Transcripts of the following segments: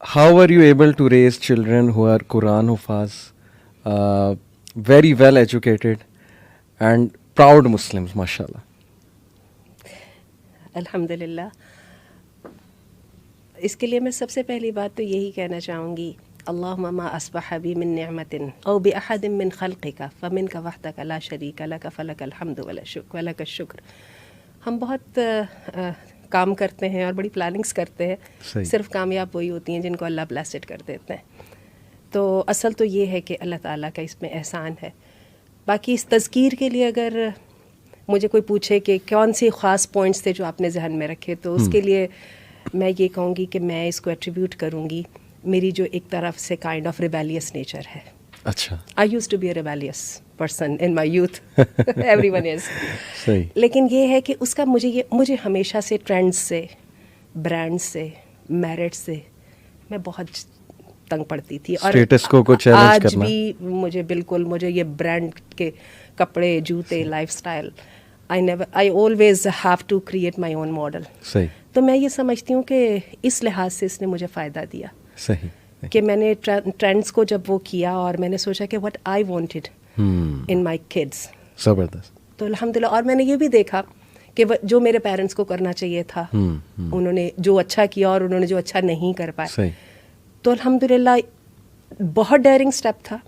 how are you able to raise children who are Quran Hufaz, very well educated and proud Muslims, mashallah? الحمدللہ. اس کے لیے میں سب سے پہلی بات تو یہی کہنا چاہوں گی، اللہم ما اصبح بی من نعمت او باحد من خلقک فمنک وحدک لا شریک لک فلک الحمد ولک الشکر. ہم بہت کام کرتے ہیں اور بڑی پلاننگز کرتے ہیں، صرف کامیاب وہی ہوتی ہیں جن کو اللہ بلیسڈ کر دیتے ہیں. تو اصل تو یہ ہے کہ اللہ تعالیٰ کا اس میں احسان ہے. باقی اس تذکیر کے لیے اگر مجھے کوئی پوچھے کہ کون سی خاص پوائنٹس تھے جو آپ نے ذہن میں رکھے، تو اس کے لیے میں یہ کہوں گی کہ میں اس کو ایٹریبیوٹ کروں گی میری جو ایک طرف سے کائنڈ آف ریبیلیس نیچر ہے. اچھا. I used to be a rebellious person in my youth, everyone is از. صحیح. لیکن یہ ہے کہ اس کا مجھے ہمیشہ سے ٹرینڈز سے، برانڈ سے، میرٹ سے میں بہت تنگ پڑتی تھی، اور آج بھی مجھے یہ برانڈ کے کپڑے، جوتے، life style, I always have to create my own model. صحیح. تو میں یہ سمجھتی ہوں کہ اس لحاظ سے اس نے مجھے فائدہ دیا. صحیح. کہ میں نے ٹرینڈس کو جب وہ کیا اور میں نے سوچا کہ what I wanted in my kids. زبردست. تو الحمدللہ. اور میں نے یہ بھی دیکھا کہ جو میرے پیرنٹس کو کرنا چاہیے تھا انہوں نے جو اچھا کیا اور انہوں نے جو اچھا نہیں کر پائے. صحیح. تو الحمدللہ بہت ڈیئرنگ اسٹیپ تھا.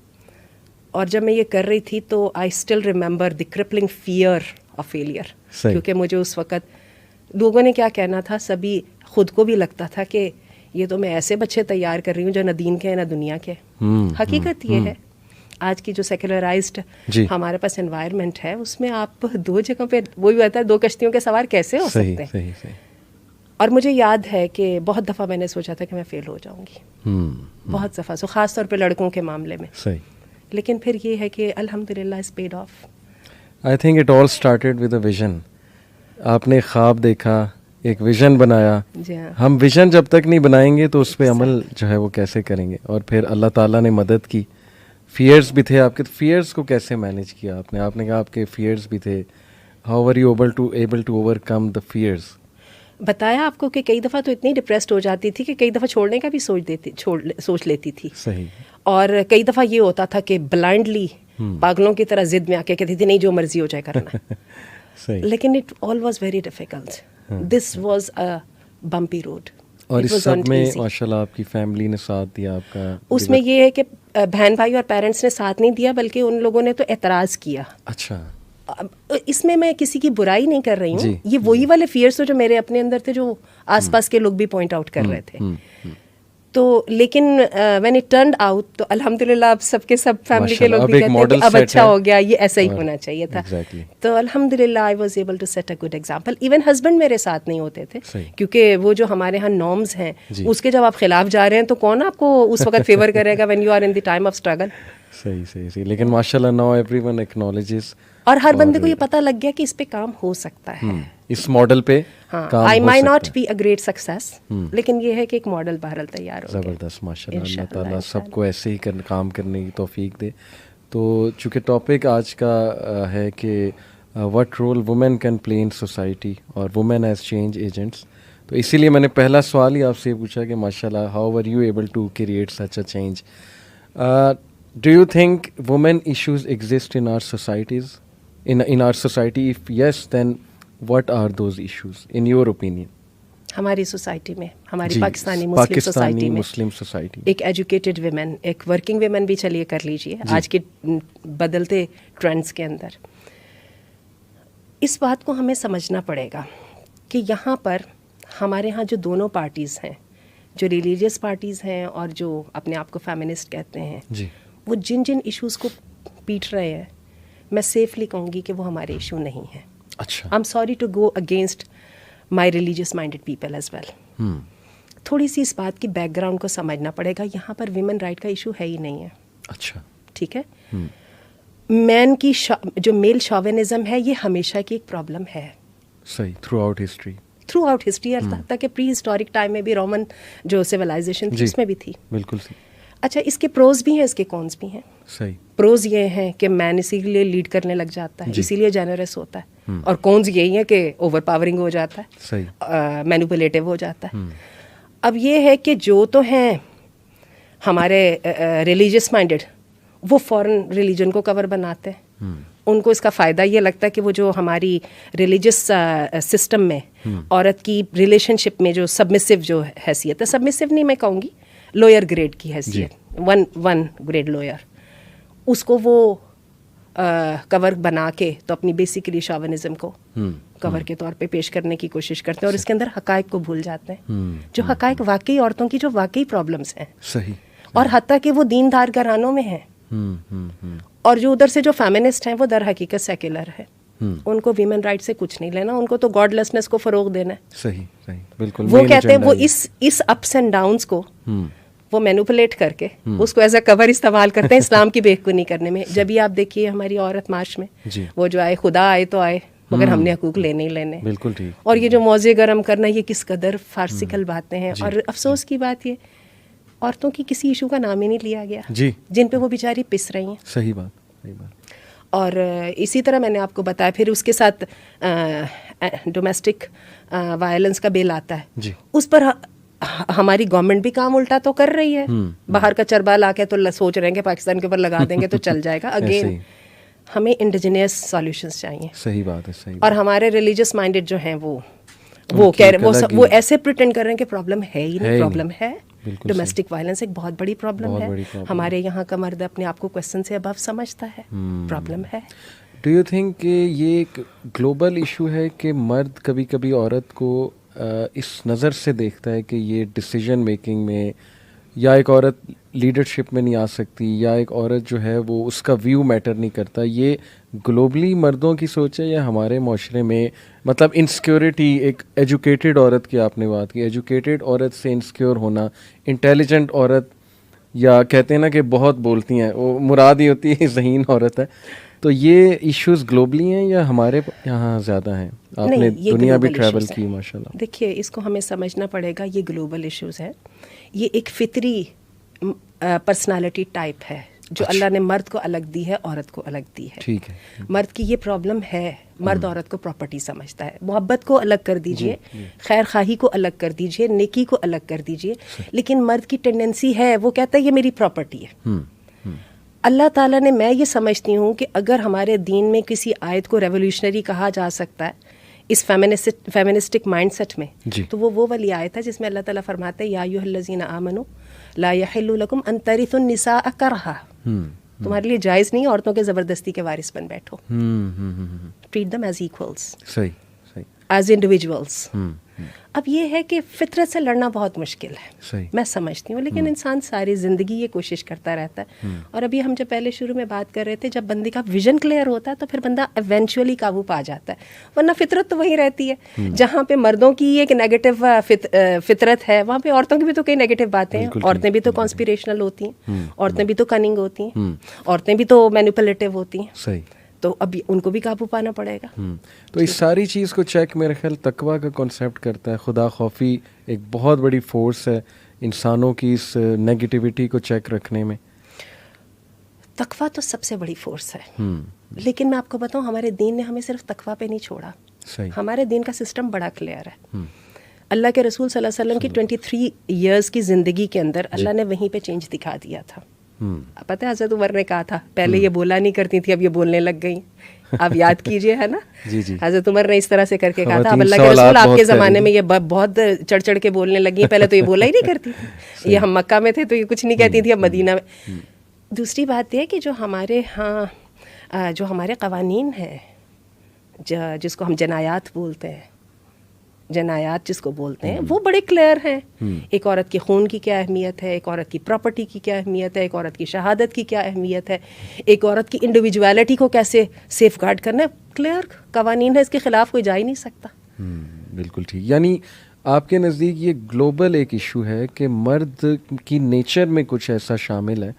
اور جب میں یہ کر رہی تھی تو I still remember the crippling fear of failure. کیونکہ مجھے اس وقت لوگوں نے کیا کہنا تھا، سبھی خود کو بھی لگتا تھا کہ یہ تو میں ایسے بچے تیار کر رہی ہوں جو نہ دین کے ہیں نہ دنیا کے. حقیقت یہ ہے آج کی جو سیکولرائزڈ ہمارے پاس انوائرمنٹ ہے، اس میں آپ دو جگہوں پہ وہی ہوتا ہے، دو کشتیوں کے سوار کیسے ہو سکتے ہیں. اور مجھے یاد ہے کہ بہت دفعہ میں نے سوچا تھا کہ میں فیل ہو جاؤں گی، بہت دفعہ، خاص طور پہ لڑکوں کے معاملے میں. لیکن پھر یہ ہے کہ الحمدللہ it's paid off. I think it all started with a vision. آپ نے خواب دیکھا، ایک ویژن بنایا. ہم ویژن جب تک نہیں بنائیں گے تو اس پہ عمل جو ہے وہ کیسے کریں گے. اور پھر اللہ تعالیٰ نے مدد کی. فیئرز بھی تھے آپ کے، فیئرز کو کیسے مینیج کیا آپ نے کہا آپ کے فیئرز بھی تھے. How are you able to overcome the fears? بتایا آپ کو کہ کئی دفعہ تو اتنی ڈپریسڈ ہو جاتی تھی کہ کئی دفعہ چھوڑنے کا بھی سوچ لیتی تھی. صحیح. اور کئی دفعہ یہ ہوتا تھا کہ بلائنڈلی پاگلوں کی طرح ضد میں آ کے کہتی تھی نہیں جو مرضی ہو جائے کرنا. لیکن it all was very difficult. This was a bumpy road. اور اس سب میں ماشاءاللہ آپ کی فیملی نے ساتھ دیا آپ کا؟ اس میں یہ ہے کہ بہن بھائی اور پیرنٹس نے ساتھ نہیں دیا، بلکہ ان لوگوں نے تو اعتراض کیا. اچھا. اس میں کسی کی برائی نہیں کر رہی ہوں، یہ وہی والے فیئرس جو میرے اپنے اندر تھے جو آس پاس کے لوگ بھی پوائنٹ آؤٹ کر رہے تھے. تو لیکن وین اٹ ٹرنڈ آؤٹ تو الحمدللہ اب سب کے سب فیملی کے لوگ بھی کہتے ہیں کہ اب اچھا ہو گیا، یہ ایسا ہی ہونا چاہیے تھا. تو الحمدللہ I was able to set a good example. Even husband میرے ساتھ نہیں ہوتے تھے، کیونکہ وہ جو ہمارے ہاں نارمز ہیں اس کے جب آپ خلاف جا رہے ہیں تو کون آپ کو اس وقت فیور کرے گا when you are in the time of struggle. صحیح. لیکن ماشاءاللہ ناؤ ایوری ون ایکنالجز، اور ہر بندے کو یہ پتہ لگ گیا کہ اس پہ کام ہو سکتا ہے، اس ماڈل پہ کام. I may not be a great success, لیکن یہ ہے کہ ایک ماڈل بہرحال تیار ہو گیا. زبردست. ماشاءاللہ. اللہ تعالیٰ سب کو ایسے ہی کام کرنے کی توفیق دے. تو چونکہ ٹاپک آج کا ہے کہ what role women can play in society اور وومین ایز چینج ایجنٹس، تو اسی لیے میں نے پہلا سوال ہی آپ سے یہ پوچھا کہ ماشاءاللہ how are you able to create such a change. Do you think women issues exist in our societies? in our society? If yes, then what are those issues in your opinion? ہماری society میں، ہماری Pakistani Muslim society ایک educated women, ایک working women بھی چلیے کر لیجیے آج کے بدلتے ٹرینڈس کے اندر، اس بات کو ہمیں سمجھنا پڑے گا کہ یہاں پر ہمارے ہاں جو دونوں پارٹیز ہیں، جو ریلیجیس پارٹیز ہیں اور جو اپنے آپ کو فیمنسٹ کہتے ہیں، وہ جن ایشوز کو پیٹ رہے ہیں، میں سیفلی کہوں گی کہ وہ ہمارے ایشو نہیں ہیں. اچھا. I am sorry to go against my religious minded people as well. تھوڑی سی اس بات کی بیک گراؤنڈ کو سمجھنا پڑے گا. یہاں پر ویمن رائٹ کا ایشو ہے ہی نہیں ہے. اچھا. ٹھیک ہے. مین کی جو میل شاونزم ہے یہ ہمیشہ کی ایک پرابلم ہے. صحیح. تھرو آؤٹ ہسٹری حتیٰ کہ پری ہسٹورک ٹائم میں بھی رومن جو سویلائزیشن تھی اس میں بھی تھی. بالکل. اچھا، اس کے پروز بھی ہیں، اس کے کونس بھی ہیں. صحیح. پروز یہ ہیں کہ مین اسی لیے لیڈ کرنے لگ جاتا ہے، اسی لیے جنرس ہوتا ہے، اور کونز یہی ہے کہ اوور پاورنگ ہو جاتا ہے، صحیح، مینیپولیٹو ہو جاتا ہے. اب یہ ہے کہ جو تو ہیں ہمارے ریلیجیس مائنڈیڈ وہ فورن ریلیجن کو کور بناتے ہیں. ان کو اس کا فائدہ یہ لگتا ہے کہ وہ جو ہماری ریلیجس سسٹم میں عورت کی ریلیشن شپ میں جو سبمسو جو حیثیت ہے, سبمسو نہیں میں کہوں گی, لوئر گریڈ کی حیثیت, ون گریڈ لوئر, اس کو وہ کور بنا کے تو اپنی بیسیکلی شاونزم کو کور کے طور پہ پیش کرنے کی کوشش کرتے ہیں, اور اس کے اندر حقائق کو بھول جاتے ہیں, جو حقائق واقعی عورتوں کی جو واقعی پرابلمس ہیں, صحیح, اور حتیٰ کہ وہ دیندار گھرانوں میں ہیں, اور جو ادھر سے جو فیمنسٹ ہیں وہ در حقیقت سیکولر ہے. ان کو ویمن رائٹ سے کچھ نہیں لینا, ان کو تو گاڈ لیسنس کو فروغ دینا ہے. صحیح صحیح, بالکل. وہ کہتے ہیں وہ اس اپس اینڈ ڈاؤنس کو وہ مینوپولیٹ کر کے اس کو ایز اے کور استعمال کرتے ہیں اسلام کی بےخونی کرنے میں. جب بھی آپ دیکھیے ہماری عورت مارچ میں وہ جو آئے, خدا آئے تو آئے مگر ہم نے حقوق لینے ہی لینے. بالکل ٹھیک. اور یہ جو موضوع گرم کرنا, یہ کس قدر فارسیکل باتیں ہیں. اور افسوس کی بات یہ, عورتوں کی کسی ایشو کا نام ہی نہیں لیا گیا جن پہ وہ بیچاری پس رہی ہیں. صحیح بات, صحیح بات. اور اسی طرح میں نے آپ کو بتایا, پھر اس کے ساتھ ڈومیسٹک وائلنس کا بل آتا ہے, اس پر ہماری گورنمنٹ بھی کام الٹا تو کر رہی ہے. باہر کا چربا لا کے تو سوچ رہے ہیں کہ پاکستان کے اوپر لگا دیں گے تو چل جائے گا. اگین ہمیں انڈیجینئس سالوشنس چاہیے. صحیح بات ہے, صحیح. اور ہمارے ریلیجیس مائنڈیڈ جو ہیں وہ کہہ رہے, وہ ایسے پرٹینڈ کر رہے ہیں کہ پرابلم ہے ہی نہیں. پرابلم ہے, ڈومیسٹک وائلنس ایک بہت بڑی پرابلم ہے. ہمارے یہاں کا مرد اپنے آپ کو کویسچن سے ابو سمجھتا ہے, پرابلم ہے. ڈو یو تھنک کہ یہ ایک گلوبل ایشو ہے کہ مرد کبھی کبھی عورت کو اس نظر سے دیکھتا ہے کہ یہ ڈیسیجن میکنگ میں, یا ایک عورت لیڈرشپ میں نہیں آ سکتی, یا ایک عورت جو ہے وہ اس کا ویو میٹر نہیں کرتا. یہ گلوبلی مردوں کی سوچ ہے یا ہمارے معاشرے میں, مطلب انسیکیورٹی, ایک ایجوکیٹڈ عورت کی آپ نے بات کی, ایجوکیٹڈ عورت سے انسیکیور ہونا, انٹیلیجنٹ عورت, یا کہتے ہیں نا کہ بہت بولتی ہیں, وہ مراد ہی ہوتی ہے ذہین عورت ہے. تو یہ ایشوز گلوبلی ہیں یا ہمارے یہاں زیادہ ہیں؟ آپ نے دنیا بھی ٹریول کی ماشاء اللہ. دیکھیے اس کو ہمیں سمجھنا پڑے گا, یہ گلوبل ایشوز ہیں. یہ ایک فطری پرسنالٹی ٹائپ ہے جو اللہ نے مرد کو الگ دی ہے, عورت کو الگ دی ہے. ٹھیک ہے. مرد کی یہ پرابلم ہے, مرد عورت کو پراپرٹی سمجھتا ہے. محبت کو الگ کر دیجئے, خیر خواہی کو الگ کر دیجئے, نیکی کو الگ کر دیجئے, لیکن مرد کی ٹینڈنسی ہے وہ کہتا ہے یہ میری پراپرٹی ہے. اللہ تعالیٰ نے, میں یہ سمجھتی ہوں کہ اگر ہمارے دین میں کسی آیت کو ریولیوشنری کہا جا سکتا ہے اس فیمنسٹک مائنڈ سیٹ میں, تو وہ والی آیت ہے جس میں اللہ تعالیٰ فرماتا ہے یا ایھا الذین آمنوا لا یحل لکم ان ترثوا النساء کرہا, تمہارے لیے جائز نہیں عورتوں کے زبردستی کے وارث بن بیٹھو. Treat them as equals, as individuals. اب یہ ہے کہ فطرت سے لڑنا بہت مشکل ہے, میں سمجھتی ہوں, لیکن انسان ساری زندگی یہ کوشش کرتا رہتا ہے. اور ابھی ہم جب پہلے شروع میں بات کر رہے تھے, جب بندے کا ویژن کلیئر ہوتا ہے تو پھر بندہ ایونچولی قابو پا جاتا ہے, ورنہ فطرت تو وہی رہتی ہے. جہاں پہ مردوں کی ایک نیگیٹو فطرت ہے, وہاں پہ عورتوں کی بھی تو کئی نیگیٹو باتیں ہیں. عورتیں بھی تو کانسپیریشنل ہوتی ہیں, عورتیں بھی تو کننگ ہوتی ہیں, عورتیں بھی تو مینیپولیٹو ہوتی ہیں. صحیح. تو اب ان کو بھی قابو پانا پڑے گا. تو اس ساری چیز کو چیک میرے خیال تقویٰ کا کانسیپٹ کرتا ہے. خدا خوفی ایک بہت بڑی فورس ہے انسانوں کی اس نیگیٹیوٹی کو چیک رکھنے میں. تقویٰ تو سب سے بڑی فورس ہے, لیکن میں آپ کو بتاؤں ہمارے دین نے ہمیں صرف تقویٰ پہ نہیں چھوڑا. ہمارے دین کا سسٹم بڑا کلیئر ہے. اللہ کے رسول صلی اللہ علیہ وسلم کی 23 ایئرس کی زندگی کے اندر اللہ نے وہیں پہ چینج دکھا دیا تھا. پتہ ہے حضرت عمر نے کہا تھا, پہلے یہ بولا نہیں کرتی تھی اب یہ بولنے لگ گئی. آپ یاد کیجئے, ہے نا, حضرت عمر نے اس طرح سے کر کے کہا تھا اب اللہ کے رسول آپ کے زمانے میں یہ بہت چڑھ چڑھ کے بولنے لگی, پہلے تو یہ بولا ہی نہیں کرتی تھی, یہ ہم مکہ میں تھے تو یہ کچھ نہیں کہتی تھی, اب مدینہ میں. دوسری بات یہ کہ جو ہمارے ہاں جو ہمارے قوانین ہیں, جس کو ہم جنایات بولتے ہیں, جنایات جس کو بولتے ہیں, وہ بڑے کلیئر ہیں. ایک عورت کے خون کی کیا اہمیت ہے, ایک عورت کی پراپرٹی کی کیا اہمیت ہے, ایک عورت کی شہادت کی کیا اہمیت ہے, ایک عورت کی انڈیویجویلٹی کو کیسے سیف گارڈ کرنا ہے. کلیئر قوانین ہے, اس کے خلاف کوئی جا ہی نہیں سکتا. بالکل ٹھیک. یعنی آپ کے نزدیک یہ گلوبل ایک ایشو ہے کہ مرد کی نیچر میں کچھ ایسا شامل ہے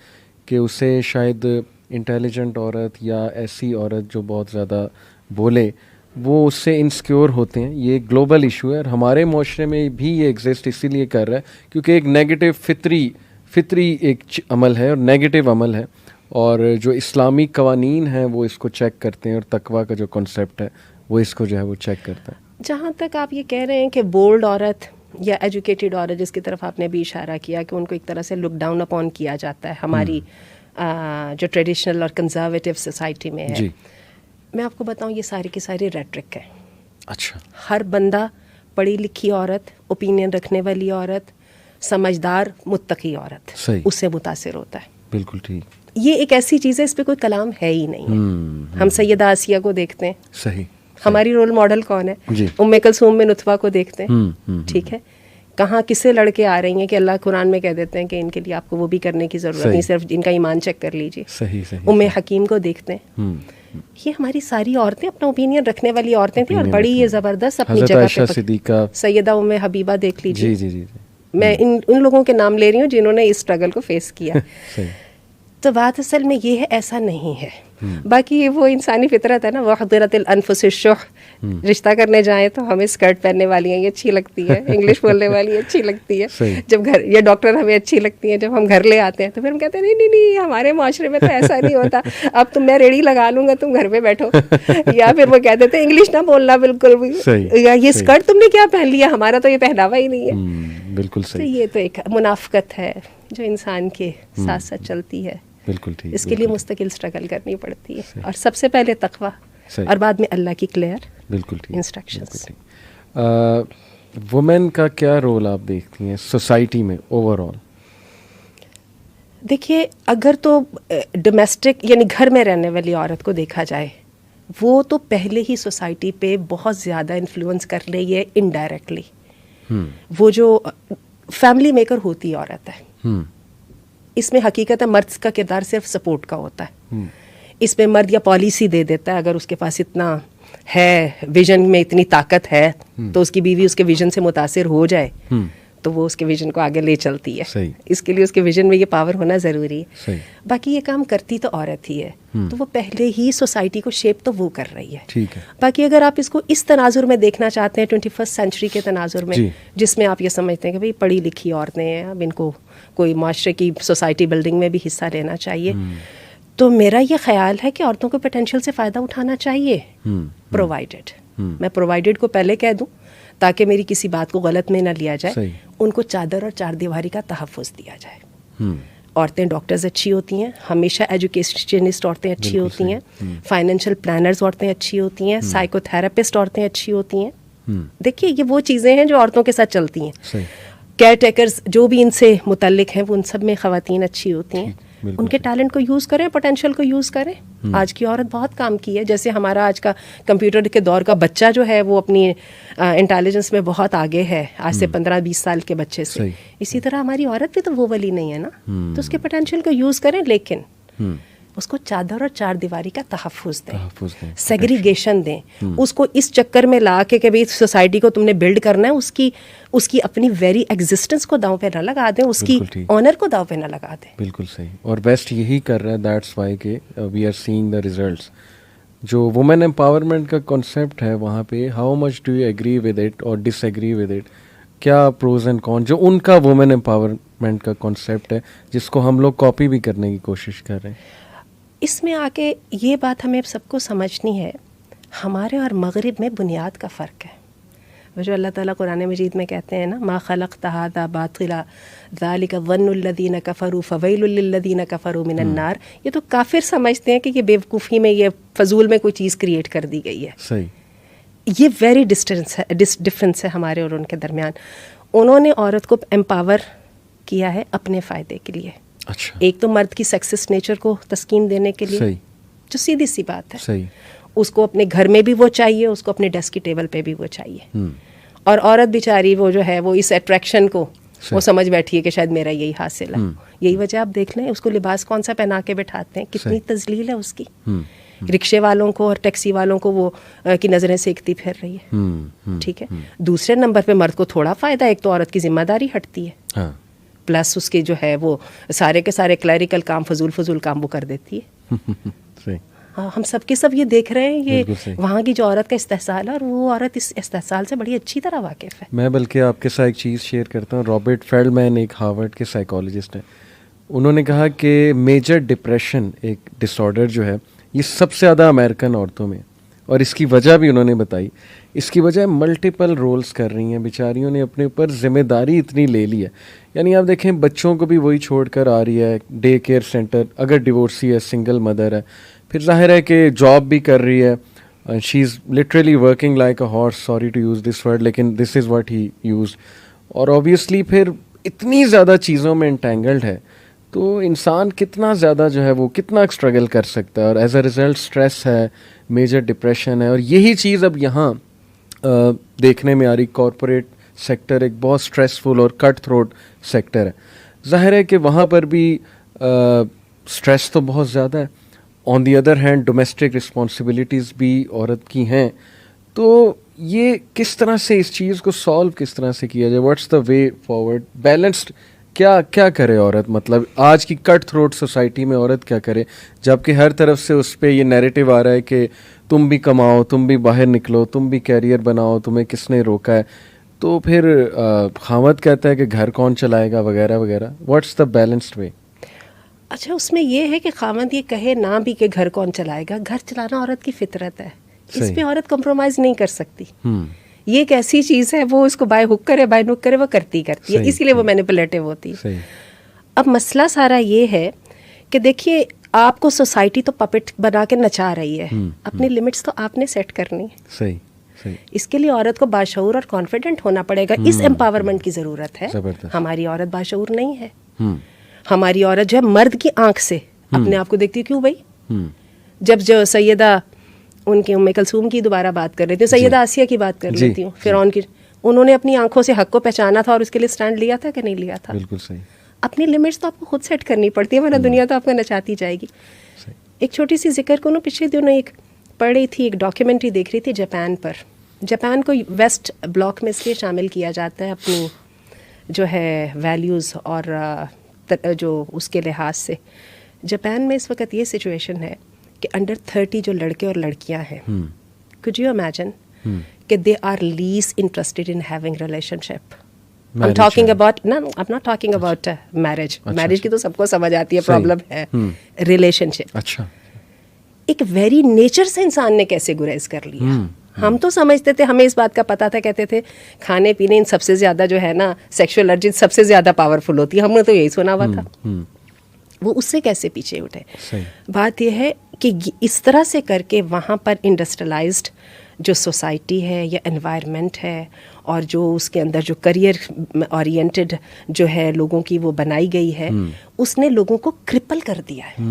کہ اسے شاید انٹیلیجنٹ عورت یا ایسی عورت جو بہت زیادہ بولے وہ اس سے انسیکیور ہوتے ہیں. یہ گلوبل ایشو ہے, اور ہمارے معاشرے میں بھی یہ ایگزسٹ اسی لیے کر رہا ہے کیونکہ ایک نیگیٹو فطری ایک عمل ہے اور نیگیٹو عمل ہے, اور جو اسلامی قوانین ہیں وہ اس کو چیک کرتے ہیں, اور تقویٰ کا جو کنسیپٹ ہے وہ اس کو جو ہے وہ چیک کرتا ہے. جہاں تک آپ یہ کہہ رہے ہیں کہ بولڈ عورت یا ایجوکیٹڈ عورت جس کی طرف آپ نے بھی اشارہ کیا کہ ان کو ایک طرح سے لک ڈاؤن اپون کیا جاتا ہے ہماری جو ٹریڈیشنل اور کنزرویٹو سوسائٹی میں ہے. میں آپ کو بتاؤں یہ ساری کی ساری ریٹرک ہے. اچھا. ہر بندہ پڑھی لکھی عورت, اوپینین رکھنے والی عورت, سمجھدار متقی عورت اس سے متاثر ہوتا ہے. بالکل ٹھیک. یہ ایک ایسی چیز ہے اس پہ کوئی کلام ہے ہی نہیں ہے. ہم سیدہ آسیہ کو دیکھتے ہیں, صحیح, ہماری رول ماڈل کون ہے؟ ام کلثوم بنت عتبہ کو دیکھتے ہیں. ٹھیک ہے, کہاں کس سے لڑ کے آ رہی ہیں کہ اللہ قرآن میں کہہ دیتے ہیں کہ ان کے لیے آپ کو وہ بھی کرنے کی ضرورت نہیں, صرف ان کا ایمان چیک کر لیجیے. ام حکیم کو دیکھتے ہیں. یہ ہماری ساری عورتیں اپنا اوپینین رکھنے والی عورتیں تھیں اور بڑی یہ زبردست اپنی جگہ پہ. سیدہ ام حبیبہ دیکھ لیجیے. میں ان لوگوں کے نام لے رہی ہوں جنہوں نے اس اسٹرگل کو فیس کیا. تو بات اصل میں یہ ہے, ایسا نہیں ہے. باقی وہ انسانی فطرت ہے نا, وحضرت الانفس الشح, رشتہ کرنے جائیں تو ہمیں اسکرٹ پہننے والی ہیں یہ اچھی لگتی ہے, انگلش بولنے والی اچھی لگتی ہے, جب گھر یہ ڈاکٹر ہمیں اچھی لگتی ہیں, جب ہم گھر لے آتے ہیں تو پھر ہم کہتے ہیں نہیں نہیں نہیں ہمارے معاشرے میں تو ایسا نہیں ہوتا, اب میں ریڑھی لگا لوں گا تم گھر پہ بیٹھو. یا پھر وہ کہہ دیتے ہیں انگلش نہ بولنا بالکل بھی, یا یہ اسکرٹ تم نے کیا پہن لیا, ہمارا تو یہ پہناوا ہی نہیں ہے. بالکل صحیح. یہ تو ایک منافقت ہے جو انسان کے ساتھ ساتھ چلتی ہے. بالکل ٹھیک. اس کے لیے مستقل اسٹرگل کرنی پڑتی ہے, اور سب سے پہلے تقویٰ اور بعد میں اللہ کی کلیئر انسٹرکشنز. وومن کا کیا رول آپ دیکھتی ہیں سوسائٹی میں اوور آل؟ دیکھیے, اگر تو ڈومیسٹک یعنی گھر میں رہنے والی عورت کو دیکھا جائے, وہ تو پہلے ہی سوسائٹی پہ بہت زیادہ انفلوئنس کر رہی ہے انڈائریکٹلی. وہ جو فیملی میکر ہوتی عورت ہے, اس میں حقیقت ہے مرد کا کردار صرف سپورٹ کا ہوتا ہے. اس میں مرد یا پالیسی دے دیتا ہے, اگر اس کے پاس اتنا ہے, ویژن میں اتنی طاقت ہے, تو اس کی بیوی اس کے ویژن سے متاثر ہو جائے تو وہ اس کے ویژن کو آگے لے چلتی ہے. اس کے لیے اس کے ویژن میں یہ پاور ہونا ضروری ہے. باقی یہ کام کرتی تو عورت ہی ہے, تو وہ پہلے ہی سوسائٹی کو شیپ تو وہ کر رہی ہے. باقی اگر آپ اس کو اس تناظر میں دیکھنا چاہتے ہیں 21 سینچری کے تناظر میں, جس میں آپ یہ سمجھتے ہیں کہ بھئی پڑھی لکھی عورتیں ہیں, اب ان کو کوئی معاشرے کی سوسائٹی بلڈنگ میں بھی حصہ لینا چاہیے, تو میرا یہ خیال ہے کہ عورتوں کو پوٹینشیل سے فائدہ اٹھانا چاہیے, پرووائڈیڈ. میں پرووائڈیڈ کو پہلے کہہ دوں تاکہ میری کسی بات کو غلط میں نہ لیا جائے. ان کو چادر اور چار دیواری کا تحفظ دیا جائے. عورتیں ڈاکٹرز اچھی ہوتی ہیں, ہمیشہ ایجوکیشنسٹ عورتیں اچھی ہوتی ہیں, فائنینشیل پلانرز عورتیں اچھی ہوتی ہیں, سائیکو تھراپسٹ عورتیں اچھی ہوتی ہیں. دیکھیے یہ وہ چیزیں ہیں جو عورتوں کے ساتھ چلتی ہیں. کیئر ٹیکرز جو بھی ان سے متعلق ہیں وہ ان سب میں خواتین اچھی ہوتی ہیں. ان کے ٹیلنٹ کو یوز کریں, پوٹینشیل کو یوز کریں. آج کی عورت بہت کام کی ہے, جیسے ہمارا آج کا کمپیوٹر کے دور کا بچہ جو ہے وہ اپنی انٹیلیجنس میں بہت آگے ہے آج سے 15-20 سال کے بچے سے. اسی طرح ہماری عورت بھی تو وہ والی نہیں ہے نا, تو اس کے پوٹینشیل کو یوز کریں, لیکن اس کو چادر اور چار دیواری کا تحفظ دیں, سیگریگیشن دیں. اس کو اس چکر میں لا کے کہ بھئی سوسائٹی کو تم نے بلڈ کرنا ہے, اس کی اپنی ویری ایگزسٹنس کو داؤں پہ نہ لگا دیں, اس کی آنر کو داؤں پہ نہ لگا دیں. بالکل صحیح. اور بیسٹ یہی کر رہا ہے, دیٹس وائی کہ we are seeing the results. جو وومن امپاورمنٹ کا کانسیپٹ ہے وہاں پہ how much do you agree with it اور ڈس ایگری ود اٹ؟ کیا پروز اینڈ کون جو ان کا وومن امپاورمنٹ کا کانسیپٹ ہے جس کو ہم لوگ کاپی بھی کرنے کی کوشش کر رہے ہیں؟ اس میں آ کے یہ بات ہمیں سب کو سمجھنی ہے, ہمارے اور مغرب میں بنیاد کا فرق ہے. وہ جو اللہ تعالیٰ قرآن مجید میں کہتے ہیں نا, ما خلقت هذا باطلا ذلك ظن الذين كفروا فويل للذين كفروا من النار. یہ تو کافر سمجھتے ہیں کہ یہ بیوقوفی میں, یہ فضول میں کوئی چیز کریٹ کر دی گئی ہے. صحیح. یہ ویری ڈفرینس ہے ہمارے اور ان کے درمیان. انہوں نے عورت کو امپاور کیا ہے اپنے فائدے کے لیے. اچھا. ایک تو مرد کی سیکسسٹ نیچر کو تسکین دینے کے لیے, جو سیدھی سی بات ہے. صحیح. اس کو اپنے گھر میں بھی وہ چاہیے, اس کو اپنے ڈیسک کی ٹیبل پہ بھی وہ چاہیے. اور عورت بیچاری وہ جو ہے وہ اس اٹریکشن کو وہ سمجھ بیٹھی ہے کہ شاید میرا یہی حاصل ہے. یہی وجہ آپ دیکھ لیں, اس کو لباس کون سا پہنا کے بٹھاتے ہیں, کتنی تذلیل ہے اس کی. رکشے والوں کو اور ٹیکسی والوں کو وہ کی نظریں سیکھتی پھر رہی ہے. ٹھیک ہے. دوسرے نمبر پہ مرد کو تھوڑا فائدہ, ایک تو عورت کی ذمہ داری ہٹتی ہے, پلس اس کے جو ہے وہ سارے کے سارے کلیریکل کام, فضول کام وہ کر دیتی ہے. ہم سب کے سب یہ دیکھ رہے ہیں, یہ وہاں کی جو عورت کا استحصال ہے, اور وہ عورت اس استحصال سے بڑی اچھی طرح واقف ہے. میں بلکہ آپ کے ساتھ ایک چیز شیئر کرتا ہوں. رابرٹ فیلڈمین ایک ہارورڈ کے سائیکالوجسٹ ہیں, انہوں نے کہا کہ میجر ڈپریشن ایک ڈس آرڈر جو ہے یہ سب سے زیادہ امریکن عورتوں میں, اور اس کی وجہ بھی انہوں نے بتائی. اس کی وجہ ملٹیپل رولز کر رہی ہیں بیچاریوں نے, اپنے اوپر ذمہ داری اتنی لے لی ہے. یعنی آپ دیکھیں بچوں کو بھی وہی چھوڑ کر آ رہی ہے ڈے کیئر سینٹر, اگر ڈیورسی ہے, سنگل مدر ہے, پھر ظاہر ہے کہ جاب بھی کر رہی ہے. She is literally working like a horse, sorry to use this word, لیکن this is what he use. اور اوبیسلی پھر اتنی زیادہ چیزوں میں انٹینگلڈ ہے, تو انسان کتنا زیادہ جو ہے وہ کتنا اسٹرگل کر سکتا ہے, اور ایز اے ریزلٹ اسٹریس ہے, میجر ڈپریشن ہے. اور یہی چیز اب یہاں دیکھنے میں آ رہی. کارپوریٹ سیکٹر ایک بہت اسٹریسفل اور کٹ تھروٹ سیکٹر ہے. ظاہر ہے کہ وہاں پر بھی اسٹریس تو بہت زیادہ ہے. On the other hand domestic responsibilities بھی عورت کی ہیں. تو یہ کس طرح سے اس چیز کو سالو کس طرح سے کیا جائے, what's the way forward, balanced کیا کرے عورت؟ مطلب آج کی کٹ تھروٹ سوسائٹی میں عورت کیا کرے, جبکہ ہر طرف سے اس پہ یہ نیریٹو آ رہا ہے کہ تم بھی کماؤ, تم بھی باہر نکلو, تم بھی کیریئر بناؤ, تمہیں کس نے روکا ہے. تو پھر خاوند کہتا ہے کہ گھر کون چلائے گا وغیرہ وغیرہ. واٹس دا بیلنسڈ وے؟ اچھا, اس میں یہ ہے کہ خاوند یہ کہے نہ بھی کہ گھر کون چلائے گا, گھر چلانا عورت کی فطرت ہے, اس پہ عورت کمپرومائز نہیں کر سکتی. یہ ایک ایسی چیز ہے, وہ اس کو بائی ہک کرے بائی نک کرے, وہ کرتی ہے, اسی لیے وہ مینیپولیٹو ہوتی ہے. اب مسئلہ سارا یہ ہے کہ دیکھیے, آپ کو سوسائٹی تو پپٹ بنا کے نچا رہی ہے, اپنی لمٹس تو آپ نے سیٹ کرنی ہے. صحیح. اس کے لیے عورت کو باشعور اور کانفیڈنٹ ہونا پڑے گا. اس امپاورمنٹ کی ضرورت ہے. ہماری عورت باشعور نہیں ہے. ہماری عورت جو ہے مرد کی آنکھ سے اپنے آپ کو دیکھتی ہے. کیوں بھائی؟ جب جو سیدہ ان کی ام کلثوم کی دوبارہ بات کر رہی تھی, سیدہ آسیہ کی بات کر لیتی ہوں, فرعون کی, انہوں نے اپنی آنکھوں سے حق کو پہچانا تھا اور اس کے لیے سٹینڈ لیا تھا کہ نہیں لیا تھا؟ بالکل صحیح. اپنی لمٹس تو آپ کو خود سیٹ کرنی پڑتی ہے, ورنہ دنیا تو آپ کو نچاتی جائے گی. ایک چھوٹی سی ذکر کو نا, پچھلے دنوں ایک پڑھی تھی, ایک ڈاکیومنٹری دیکھ رہی تھی جاپان پر. جاپان کو ویسٹ بلاک میں اس لیے شامل کیا جاتا ہے اپنی جو ہے ویلیوز اور جو اس کے لحاظ سے. جاپان میں اس وقت یہ سچویشن ہے کہ انڈر 30 جو لڑکے اور لڑکیاں ہیں, could you imagine کہ they are least interested in having relationship. I'm talking about, no, I'm not talking about marriage. Marriage کی تو سب کو سمجھ آتی ہے, پرابلم ہے relationship. اچھا, ایک ویری نیچر سے انسان نے کیسے گریز کر لیا. ہم تو سمجھتے تھے, ہمیں اس بات کا پتا تھا, کہتے تھے کھانے پینے ان سب سے زیادہ جو ہے نا سیکشل ارجی سب سے زیادہ پاورفل ہوتی ہے. ہم نے تو یہی سنا ہوا تھا. وہ اس سے کیسے پیچھے اٹھے؟ بات یہ ہے کہ اس طرح سے کر کے وہاں پر انڈسٹریلائزڈ جو سوسائٹی ہے یا انوائرمنٹ ہے, اور جو اس کے اندر جو کریئر اورینٹڈ جو ہے لوگوں کی وہ بنائی گئی ہے, اس نے لوگوں کو کرپل کر دیا ہے.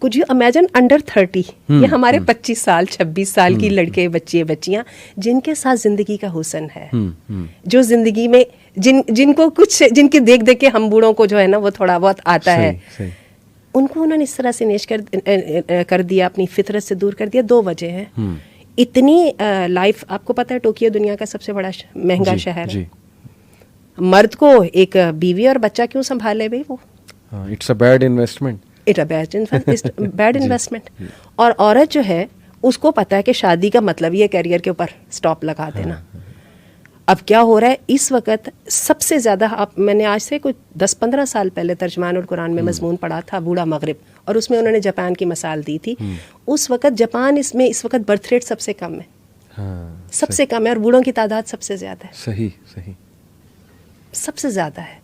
کچھ یو امیجن انڈر 30 یہ ہمارے 25 سال 26 سال کی لڑکے بچے بچیاں جن کے ساتھ زندگی کا حسن ہے, جو زندگی میں جن کو کچھ جن کے دیکھ دیکھ کے ہم بوڑھوں کو جو ہے نا وہ تھوڑا بہت آتا ہے, ان کو انہوں نے اس طرح سے نیش کر دیا, اپنی فطرت سے دور کر دیا. 2 وجہ ہیں. اتنی لائف, آپ کو پتہ ہے ٹوکیو دنیا کا سب سے بڑا مہنگا شہر ہے. مرد کو ایک بیوی اور بچہ کیوں سنبھالے بھائی؟ وہ it's a bad investment. Bad investment. اور عورت جو ہے اس کو پتا ہے کہ شادی کا مطلب یہ کیریئر کے اوپر سٹاپ لگا دینا. اب کیا ہو رہا ہے اس وقت سب سے زیادہ, میں نے آج سے کوئی 10-15 سال پہلے ترجمان القرآن میں مضمون پڑھا تھا, بوڑھا مغرب, اور اس میں انہوں نے جاپان کی مثال دی تھی. اس وقت جاپان اس وقت برتھ ریٹ سب سے کم ہے, سب سے کم ہے, اور بوڑھوں کی تعداد سب سے زیادہ ہے. صحیح سب سے زیادہ ہے.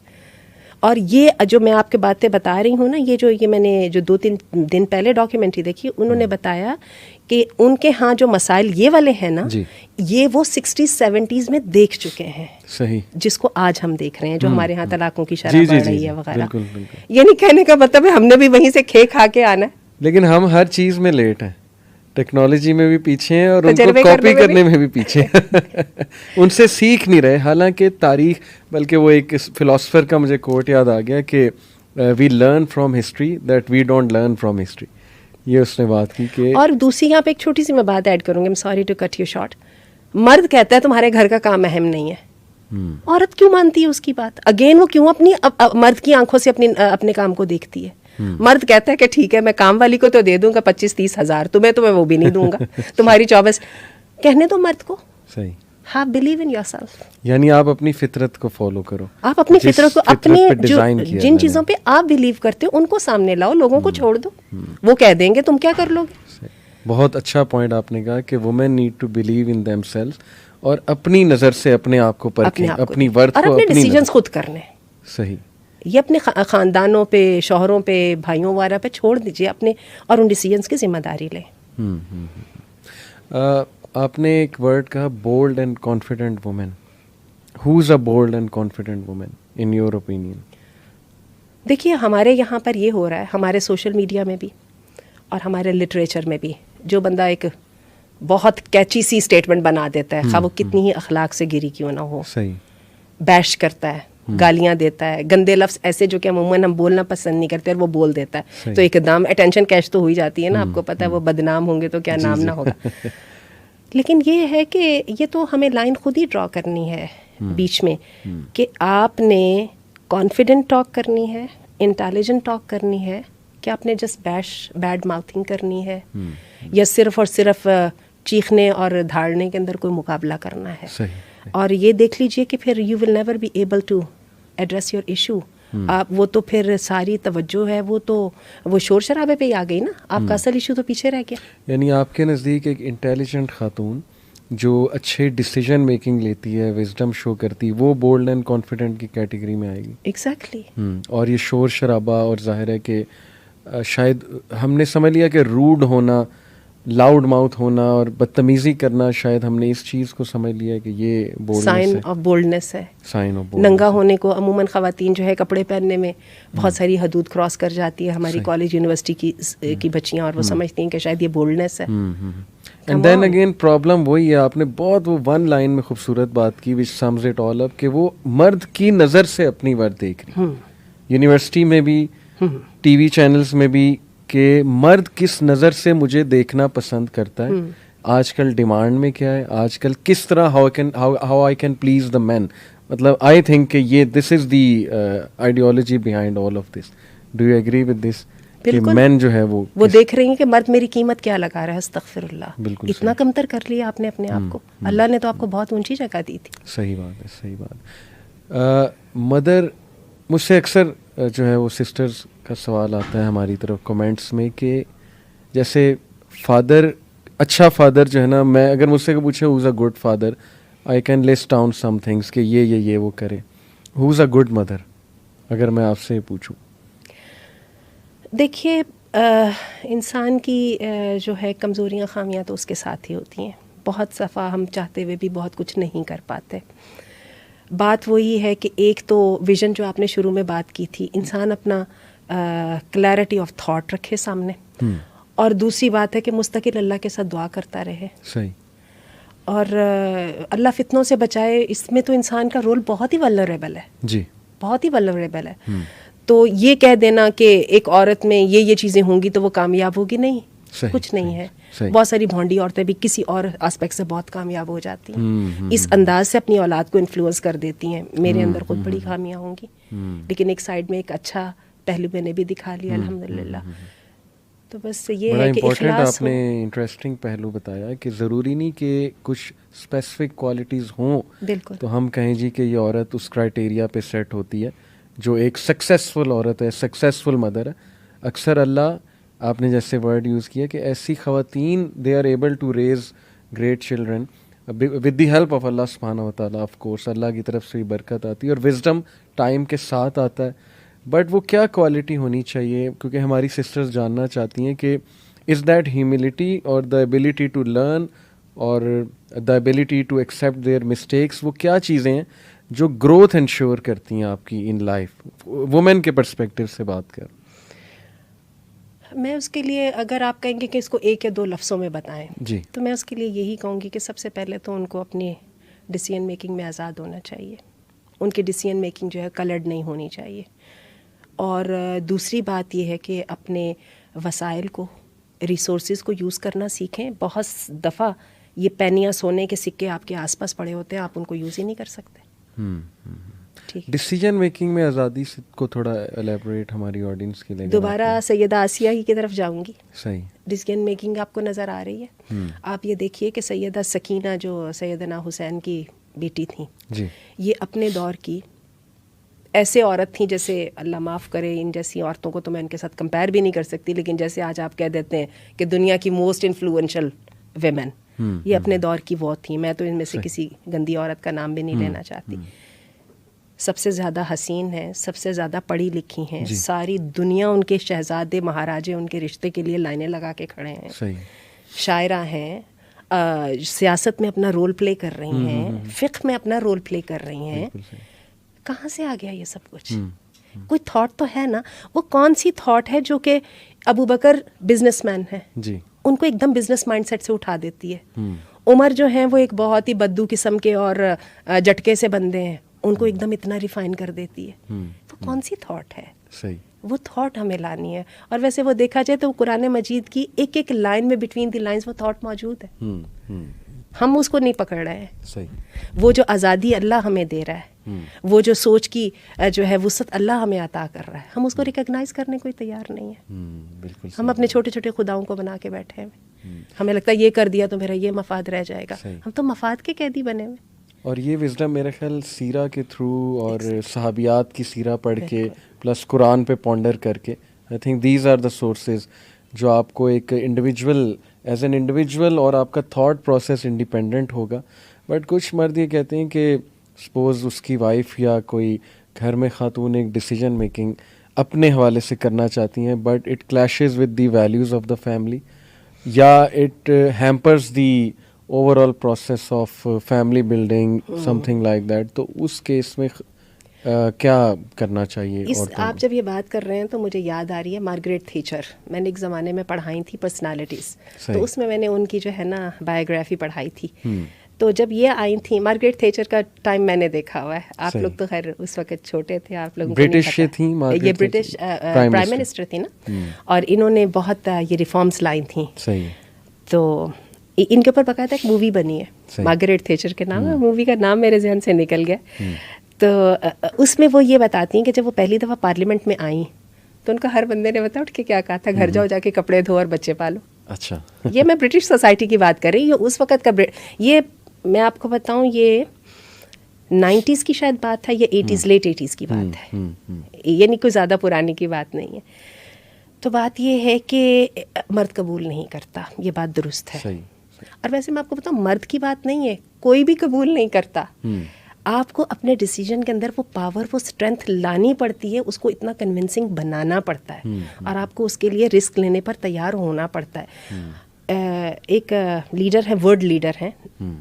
اور یہ جو میں آپ کے باتیں بتا رہی ہوں نا, یہ میں نے جو 2-3 دن پہلے ڈاکیومنٹری دیکھی, انہوں نے بتایا کہ ان کے ہاں جو مسائل یہ والے ہیں نا, یہ وہ 60s-70s میں دیکھ چکے ہیں. صحیح. جس کو آج ہم دیکھ رہے ہیں, جو ہمارے ہاں طلاقوں کی شرح بڑھ رہی ہے وغیرہ. یہ نہیں کہنے کا مطلب ہے ہم نے بھی وہیں سے کھا کے آنا ہے, لیکن ہم ہر چیز میں لیٹ ہیں. ٹیکنالوجی میں بھی پیچھے ہیں اور ان کو کاپی کرنے میں بھی پیچھے ہیں. ان سے سیکھ نہیں رہے. حالانکہ تاریخ, بلکہ وہ ایک فلاسفر کا مجھے کوٹ یاد آ گیا کہ we learn from history that we don't learn from history. یہ اس نے بات کی کہ, اور دوسری یہاں پہ ایک چھوٹی سی میں بات ایڈ کروں گی, I'm sorry to cut you short. مرد کہتا ہے تمہارے گھر کا کام اہم نہیں ہے, عورت کیوں مانتی ہے اس کی بات؟ اگین وہ کیوں اپنی مرد کی آنکھوں سے اپنے کام کو دیکھتی ہے؟ مرد کہتا ہے کہ ٹھیک ہے میں کام والی کو تو دے دوں گا 25-30 ہزار, تمہیں تو میں وہ بھی نہیں دوں گا, تمہاری 24. کہنے دو مرد کو. صحیح. Half believe in your self. یعنی آپ اپنی فطرت کو فالو کرو, آپ اپنی فطرت کو, اپنے جن چیزوں پہ آپ بلیو کرتے ہو ان کو سامنے لاؤ, لوگوں کو چھوڑ دو, وہ کہہ دیں گے تم کیا کر لو گے. بہت اچھا پوائنٹ آپ نے کہا کہ women need to believe in them self اور اپنی نظر سے اپنے آپ کو پرکھیں, اپنی ورتھ کو, اپنے ڈیسیجنز خود کرنے. صحیح. یہ اپنے خاندانوں پہ, شوہروں پہ, بھائیوں وغیرہ پہ چھوڑ دیجیے اپنے, اور ان ڈیسیجنز کی ذمہ داری لیں. آپ نے ایک ورڈ کہا bold and confident woman. Who is a bold and confident woman in your opinion? دیکھیے ہمارے یہاں پر یہ ہو رہا ہے, ہمارے سوشل میڈیا میں بھی اور ہمارے لٹریچر میں بھی, جو بندہ ایک بہت کیچی سی اسٹیٹمنٹ بنا دیتا ہے, خواہ وہ کتنی ہی اخلاق سے گری کیوں نہ ہو, صحیح, بیش کرتا ہے, گالیاں دیتا ہے, گندے لفظ ایسے جو کہ عموماً ہم بولنا پسند نہیں کرتے, اور وہ بول دیتا ہے, تو ایک دم اٹینشن کیچ تو ہو ہی جاتی ہے نا. آپ کو پتہ ہے وہ بدنام ہوں گے تو کیا نام نہ ہوگا. لیکن یہ ہے کہ یہ تو ہمیں لائن خود ہی ڈرا کرنی ہے بیچ میں, کہ آپ نے کانفیڈنٹ ٹاک کرنی ہے, انٹیلیجنٹ ٹاک کرنی ہے, کہ آپ نے جسٹ بیڈ ماؤتھنگ کرنی ہے, یا صرف اور صرف چیخنے اور دھاڑنے کے اندر کوئی مقابلہ کرنا ہے. اور یہ دیکھ لیجئے کہ پھر you will never be able to address your issue. آپ وہ تو پھر ساری توجہ ہے وہ شور شرابے پہ ہی آ گئی نا, آپ کا اصل ایشو تو پیچھے رہ گیا. یعنی آپ کے نزدیک ایک انٹیلیجنٹ خاتون جو اچھے ڈیسیجن میکنگ لیتی ہے, وزڈم شو کرتی, وہ بولڈ اینڈ کانفیڈنٹ کی کیٹیگری میں آئے گی. ایگزیکٹلی. اور یہ شور شرابہ, اور ظاہر ہے کہ شاید ہم نے سمجھ لیا کہ روڈ ہونا, لاؤڈ ماؤتھ ہونا اور بدتمیزی کرنا, شاید ہم نے اس چیز کو سمجھ لیا کہ یہ سائن آف بولڈنس ہے. Sign of boldness. ننگا ہونے کو عموماً خواتین جو ہے کپڑے پہننے میں بہت ساری حدود کراس کر جاتی ہے. ہماری کالج یونیورسٹی کی بچیاں, اور وہ سمجھتی ہیں کہ شاید یہ بولڈنس ہے. اینڈ دین اگین پرابلم وہی ہے, آپ نے بہت وہ ون لائن میں خوبصورت بات کی وچ سمز اٹ آل اپ, کہ وہ مرد کی نظر سے اپنی ورد دیکھ رہی. یونیورسٹی میں بھی, ٹی وی چینلز میں بھی, کہ مرد کس نظر سے مجھے دیکھنا پسند کرتا ہے, آج کل ڈیمانڈ میں کیا ہے, آج کل کس طرح how I can please the man. مطلب آئی تھنک کہ یہ this is the ideology behind all of this. Do you agree with this? کہ مین جو ہے وہ دیکھ رہی ہیں کہ مرد میری قیمت کیا لگا رہا ہے. استغفر اللہ, اتنا کمتر کر لیا آپ نے اپنے آپ کو. اللہ نے تو آپ کو بہت اونچی جگہ دی تھی. صحیح بات ہے, صحیح بات. مدر, مجھ سے اکثر جو ہے وہ سسٹرز کا سوال آتا ہے ہماری طرف کمنٹس میں, کہ جیسے فادر, اچھا فادر جو ہے نا, میں اگر مجھ سے پوچھے who's a good father, I can list down some things کہ یہ وہ کرے. ہوز اے گڈ مدر اگر میں آپ سے پوچھوں؟ دیکھیے انسان کی جو ہے کمزوریاں, خامیاں تو اس کے ساتھ ہی ہوتی ہیں. بہت دفعہ ہم چاہتے ہوئے بھی بہت کچھ نہیں کر پاتے. بات وہی ہے کہ ایک تو ویژن جو آپ نے شروع میں بات کی تھی, انسان اپنا کلیئرٹی آف تھاٹ رکھے سامنے, اور دوسری بات ہے کہ مستقل اللہ کے ساتھ دعا کرتا رہے. صحیح. اور اللہ فتنوں سے بچائے, اس میں تو انسان کا رول بہت ہی ولنریبل ہے. جی, بہت ہی ولنریبل ہے. تو یہ کہہ دینا کہ ایک عورت میں یہ چیزیں ہوں گی تو وہ کامیاب ہوگی, نہیں, کچھ نہیں ہے. بہت ساری بھونڈی عورتیں بھی کسی اور اسپیکٹ سے بہت کامیاب ہو جاتی ہیں, اس انداز سے اپنی اولاد کو انفلوئنس کر دیتی ہیں. میرے اندر خود بڑی خامیاں ہوں گی, لیکن ایک سائڈ میں ایک اچھا پہلو میں نے بھی دکھا لیا الحمدللہ. تو بس یہ ہے کہ اخلاص. آپ نے انٹرسٹنگ پہلو بتایا کہ ضروری نہیں کہ کچھ اسپیسیفک کوالٹیز ہوں, بالکل, تو ہم کہیں جی کہ یہ عورت اس کرائٹیریا پہ سیٹ ہوتی ہے جو ایک سکسیزفل عورت ہے, سکسیزفل مدر ہے. اکثر اللہ, آپ نے جیسے ورڈ یوز کیا کہ ایسی خواتین they are able to raise great children with the help of اللہ سبحانہ و تعالیٰ. آف کورس اللہ کی طرف سے بھی برکت آتی ہے, اور وزڈم ٹائم کے ساتھ آتا ہے. بٹ وہ کیا کوالٹی ہونی چاہیے, کیونکہ ہماری سسٹرز جاننا چاہتی ہیں کہ از دیٹ ہیوملٹی اور دا ایبلٹی ٹو لرن اور the ability to accept their mistakes, وہ کیا چیزیں ہیں جو گروتھ انشور کرتی ہیں آپ کی ان لائف, وومن کے پرسپیکٹیو سے بات کر. میں اس کے لیے, اگر آپ کہیں گے کہ اس کو ایک یا دو لفظوں میں بتائیں, جی, تو میں اس کے لیے یہی کہوں گی کہ سب سے پہلے تو ان کو اپنی ڈیسیژن میکنگ میں آزاد ہونا چاہیے. ان کی ڈیسیژن میکنگ جو ہے کلرڈ نہیں ہونی چاہیے. اور دوسری بات یہ ہے کہ اپنے وسائل کو, ریسورسز کو یوز کرنا سیکھیں. بہت دفعہ یہ پینیاں سونے کے سکے آپ کے آس پاس پڑے ہوتے ہیں, آپ ان کو یوز ہی نہیں کر سکتے. ڈیسیجن میکنگ میں آزادی کو تھوڑا الیبوریٹ ہماری آڈینس کے لیے. دوبارہ سیدہ آسیہ ہی کی طرف جاؤں گی. صحیح. ڈیسیجن میکنگ آپ کو نظر آ رہی ہے. آپ یہ دیکھیے کہ سیدہ سکینہ جو سیدنا حسین کی بیٹی تھیں, جی, یہ اپنے دور کی ایسے عورت تھیں جیسے اللہ معاف کرے ان جیسی عورتوں کو تو میں ان کے ساتھ کمپیئر بھی نہیں کر سکتی, لیکن جیسے آج آپ کہہ دیتے ہیں کہ دنیا کی موسٹ انفلوئنشل ویمن, یہ اپنے دور کی وہ تھیں. میں تو ان میں سے کسی گندی عورت کا نام بھی نہیں لینا چاہتی. سب سے زیادہ حسین ہیں, سب سے زیادہ پڑھی لکھی ہیں, ساری دنیا ان کے شہزادے مہاراجے ان کے رشتے کے لیے لائنیں لگا کے کھڑے ہیں. شاعرہ ہیں, سیاست میں اپنا رول پلے کر رہی ہیں, فقہ میں اپنا رول پلے کر رہی ہیں. کہاں سے آ گیا یہ سب کچھ؟ کوئی تھاٹ تو ہے نا. وہ کون سی تھاٹ ہے جو کہ ابو بکر بزنس مین ہے, ان کو ایک دم بزنس مائنڈ سیٹ سے اٹھا دیتی ہے. عمر جو ہیں وہ ایک بہت ہی بدو قسم کے اور جٹکے سے بندے ہیں, ان کو ایک دم اتنا ریفائن کر دیتی ہے. وہ کون سی تھاٹ ہے؟ صحیح, وہ تھاٹ ہمیں لانی ہے. اور ویسے وہ دیکھا جائے تو قرآن مجید کی ایک ایک لائن میں بٹوین دی لائنز وہ تھاٹ موجود ہے. ہم اس کو نہیں پکڑ رہے ہیں. صحیح, وہ جو آزادی اللہ ہمیں دے رہا ہے, وہ جو سوچ کی جو ہے وسعت اللہ ہمیں عطا کر رہا ہے, ہم اس کو ریکگنائز کرنے کوئی تیار نہیں ہے. بالکل, ہم اپنے چھوٹے چھوٹے خداؤں کو بنا کے بیٹھے ہیں. ہمیں لگتا ہے یہ کر دیا تو میرا یہ مفاد رہ جائے گا. ہم تو مفاد کے قیدی بنے ہوئے. اور یہ وزڈم میرے خیال سیرہ کے تھرو اور صحابیات کی سیرہ پڑھ کے پلس قرآن پہ پونڈر کر کے, I think these are the sources جو آپ کو ایک انڈیویجول ایز این انڈیویجول اور آپ کا تھاٹ پروسیس انڈیپینڈنٹ ہوگا. بٹ کچھ مرد یہ کہتے ہیں کہ سپوز اس کی وائف یا کوئی گھر میں خاتون ایک ڈیسیجن میکنگ اپنے حوالے سے کرنا چاہتی ہیں, but it clashes with the values of the family, یا it hampers the overall process of family building something like that. تو اس کیس میں کیا کرنا چاہیے؟ آپ جب یہ بات کر رہے ہیں تو مجھے یاد آ رہی ہے مارگریٹ تھیچر. میں نے ایک زمانے میں پڑھائی تھی پرسنالٹیز, تو اس میں نے ان کی جو ہے نا بایوگرافی پڑھائی تھی. تو جب یہ آئی تھیں, مارگریٹ تھیچر کا ٹائم میں نے دیکھا ہوا ہے. آپ لوگ تو خیر اس وقت چھوٹے تھے, آپ لوگ برٹش تھیں, یہ برٹش پرائم منسٹر تھی نا, اور انہوں نے بہت یہ ریفارمز لائی تھیں. تو ان کے اوپر باقاعدہ ایک مووی بنی ہے مارگریٹ تھیچر کے نام. مووی کا نام میرے ذہن سے نکل گیا. تو اس میں وہ یہ بتاتی ہیں کہ جب وہ پہلی دفعہ پارلیمنٹ میں آئیں تو ان کا ہر بندے نے بتا اٹھ کے کیا کہا تھا, گھر جاؤ, جا کے کپڑے دھو اور بچے پالو. اچھا, یہ میں برٹش سوسائٹی کی بات کر رہی ہوں. اس وقت کا یہ میں آپ کو بتاؤں یہ 90s کی شاید بات ہے یا 80s لیٹ 80s کی بات ہے, یعنی کوئی زیادہ پرانی کی بات نہیں ہے. تو بات یہ ہے کہ مرد قبول نہیں کرتا, یہ بات درست ہے. اور ویسے میں آپ کو بتاؤں مرد کی بات نہیں ہے, کوئی بھی قبول نہیں کرتا. آپ کو اپنے ڈیسیجن کے اندر وہ پاور, وہ اسٹرینتھ لانی پڑتی ہے, اس کو اتنا کنونسنگ بنانا پڑتا ہے, اور آپ کو اس کے لیے رسک لینے پر تیار ہونا پڑتا ہے. ایک لیڈر ہے, ورلڈ لیڈر ہیں,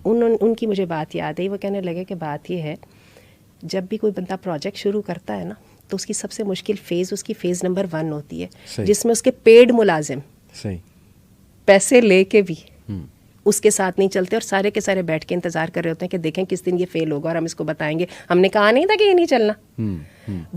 ان کی مجھے بات یاد ہے. وہ کہنے لگے کہ بات یہ ہے جب بھی کوئی بندہ پروجیکٹ شروع کرتا ہے نا تو اس کی سب سے مشکل فیز اس کی فیز نمبر 1 ہوتی ہے, جس میں اس کے پیڈ ملازم پیسے لے کے بھی اس کے ساتھ نہیں چلتے, اور سارے کے سارے بیٹھ کے انتظار کر رہے ہوتے ہیں کہ دیکھیں کس دن یہ فیل ہوگا اور ہم اس کو بتائیں گے ہم نے کہا نہیں تھا کہ یہ نہیں چلنا.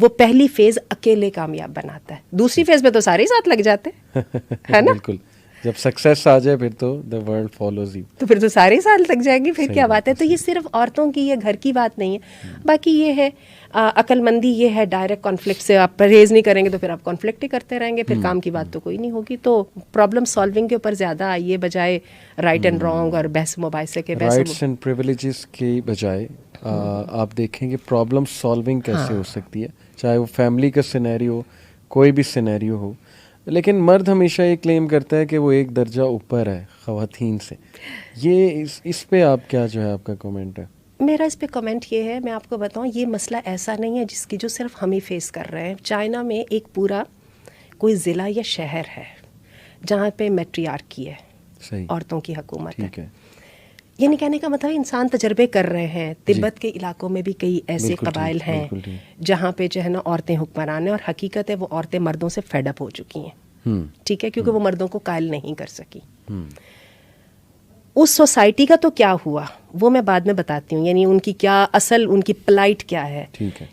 وہ پہلی فیز اکیلے کامیاب بناتا ہے, دوسری فیز میں تو سارے ساتھ لگ جاتے ہیں نا. بالکل, جب سکسیس آ جائے پھر تو the world follows you, تو پھر تو سارے سال لگ جائیں گے. پھر کیا بات ہے. تو یہ صرف عورتوں کی یا گھر کی بات نہیں ہے. باقی یہ ہے عقل مندی, یہ ہے ڈائریکٹ کانفلکٹ سے آپ پرہیز نہیں کریں گے تو پھر آپ کانفلکٹ ہی کرتے رہیں گے, پھر کام کی بات تو کوئی نہیں ہوگی. تو پرابلم سالونگ کے اوپر زیادہ آئیے بجائے رائٹ اینڈ رانگ اور بحث مباحثے کے. رائٹس اینڈ پریویلیجز کی بجائے آپ دیکھیں کہ پرابلم سالونگ کیسے ہو سکتی ہے, چاہے وہ فیملی کا سینیریو ہو, کوئی بھی سینیریو ہو. لیکن مرد ہمیشہ یہ کلیم کرتا ہے کہ وہ ایک درجہ اوپر ہے خواتین سے. یہ اس پہ آپ کیا جو ہے آپ کا کامنٹ ہے؟ میرا اس پہ کمنٹ یہ ہے, میں آپ کو بتاؤں یہ مسئلہ ایسا نہیں ہے جس کی جو صرف ہم ہی فیس کر رہے ہیں. چائنا میں ایک پورا کوئی ضلع یا شہر ہے جہاں پہ میٹریارکی ہے, عورتوں کی حکومت ہے. یعنی کہنے کا مطلب انسان تجربے کر رہے ہیں. تبت کے علاقوں میں بھی کئی ایسے قبائل ہیں جہاں پہ جو ہے نا عورتیں حکمران ہیں, اور حقیقت ہے وہ عورتیں مردوں سے فیڈ اپ ہو چکی ہیں. ٹھیک ہے, کیونکہ وہ مردوں کو قائل نہیں کر سکی. اس سوسائٹی کا تو کیا ہوا وہ میں بعد میں بتاتی ہوں, یعنی ان کی کیا اصل ان کی پلائٹ کیا ہے.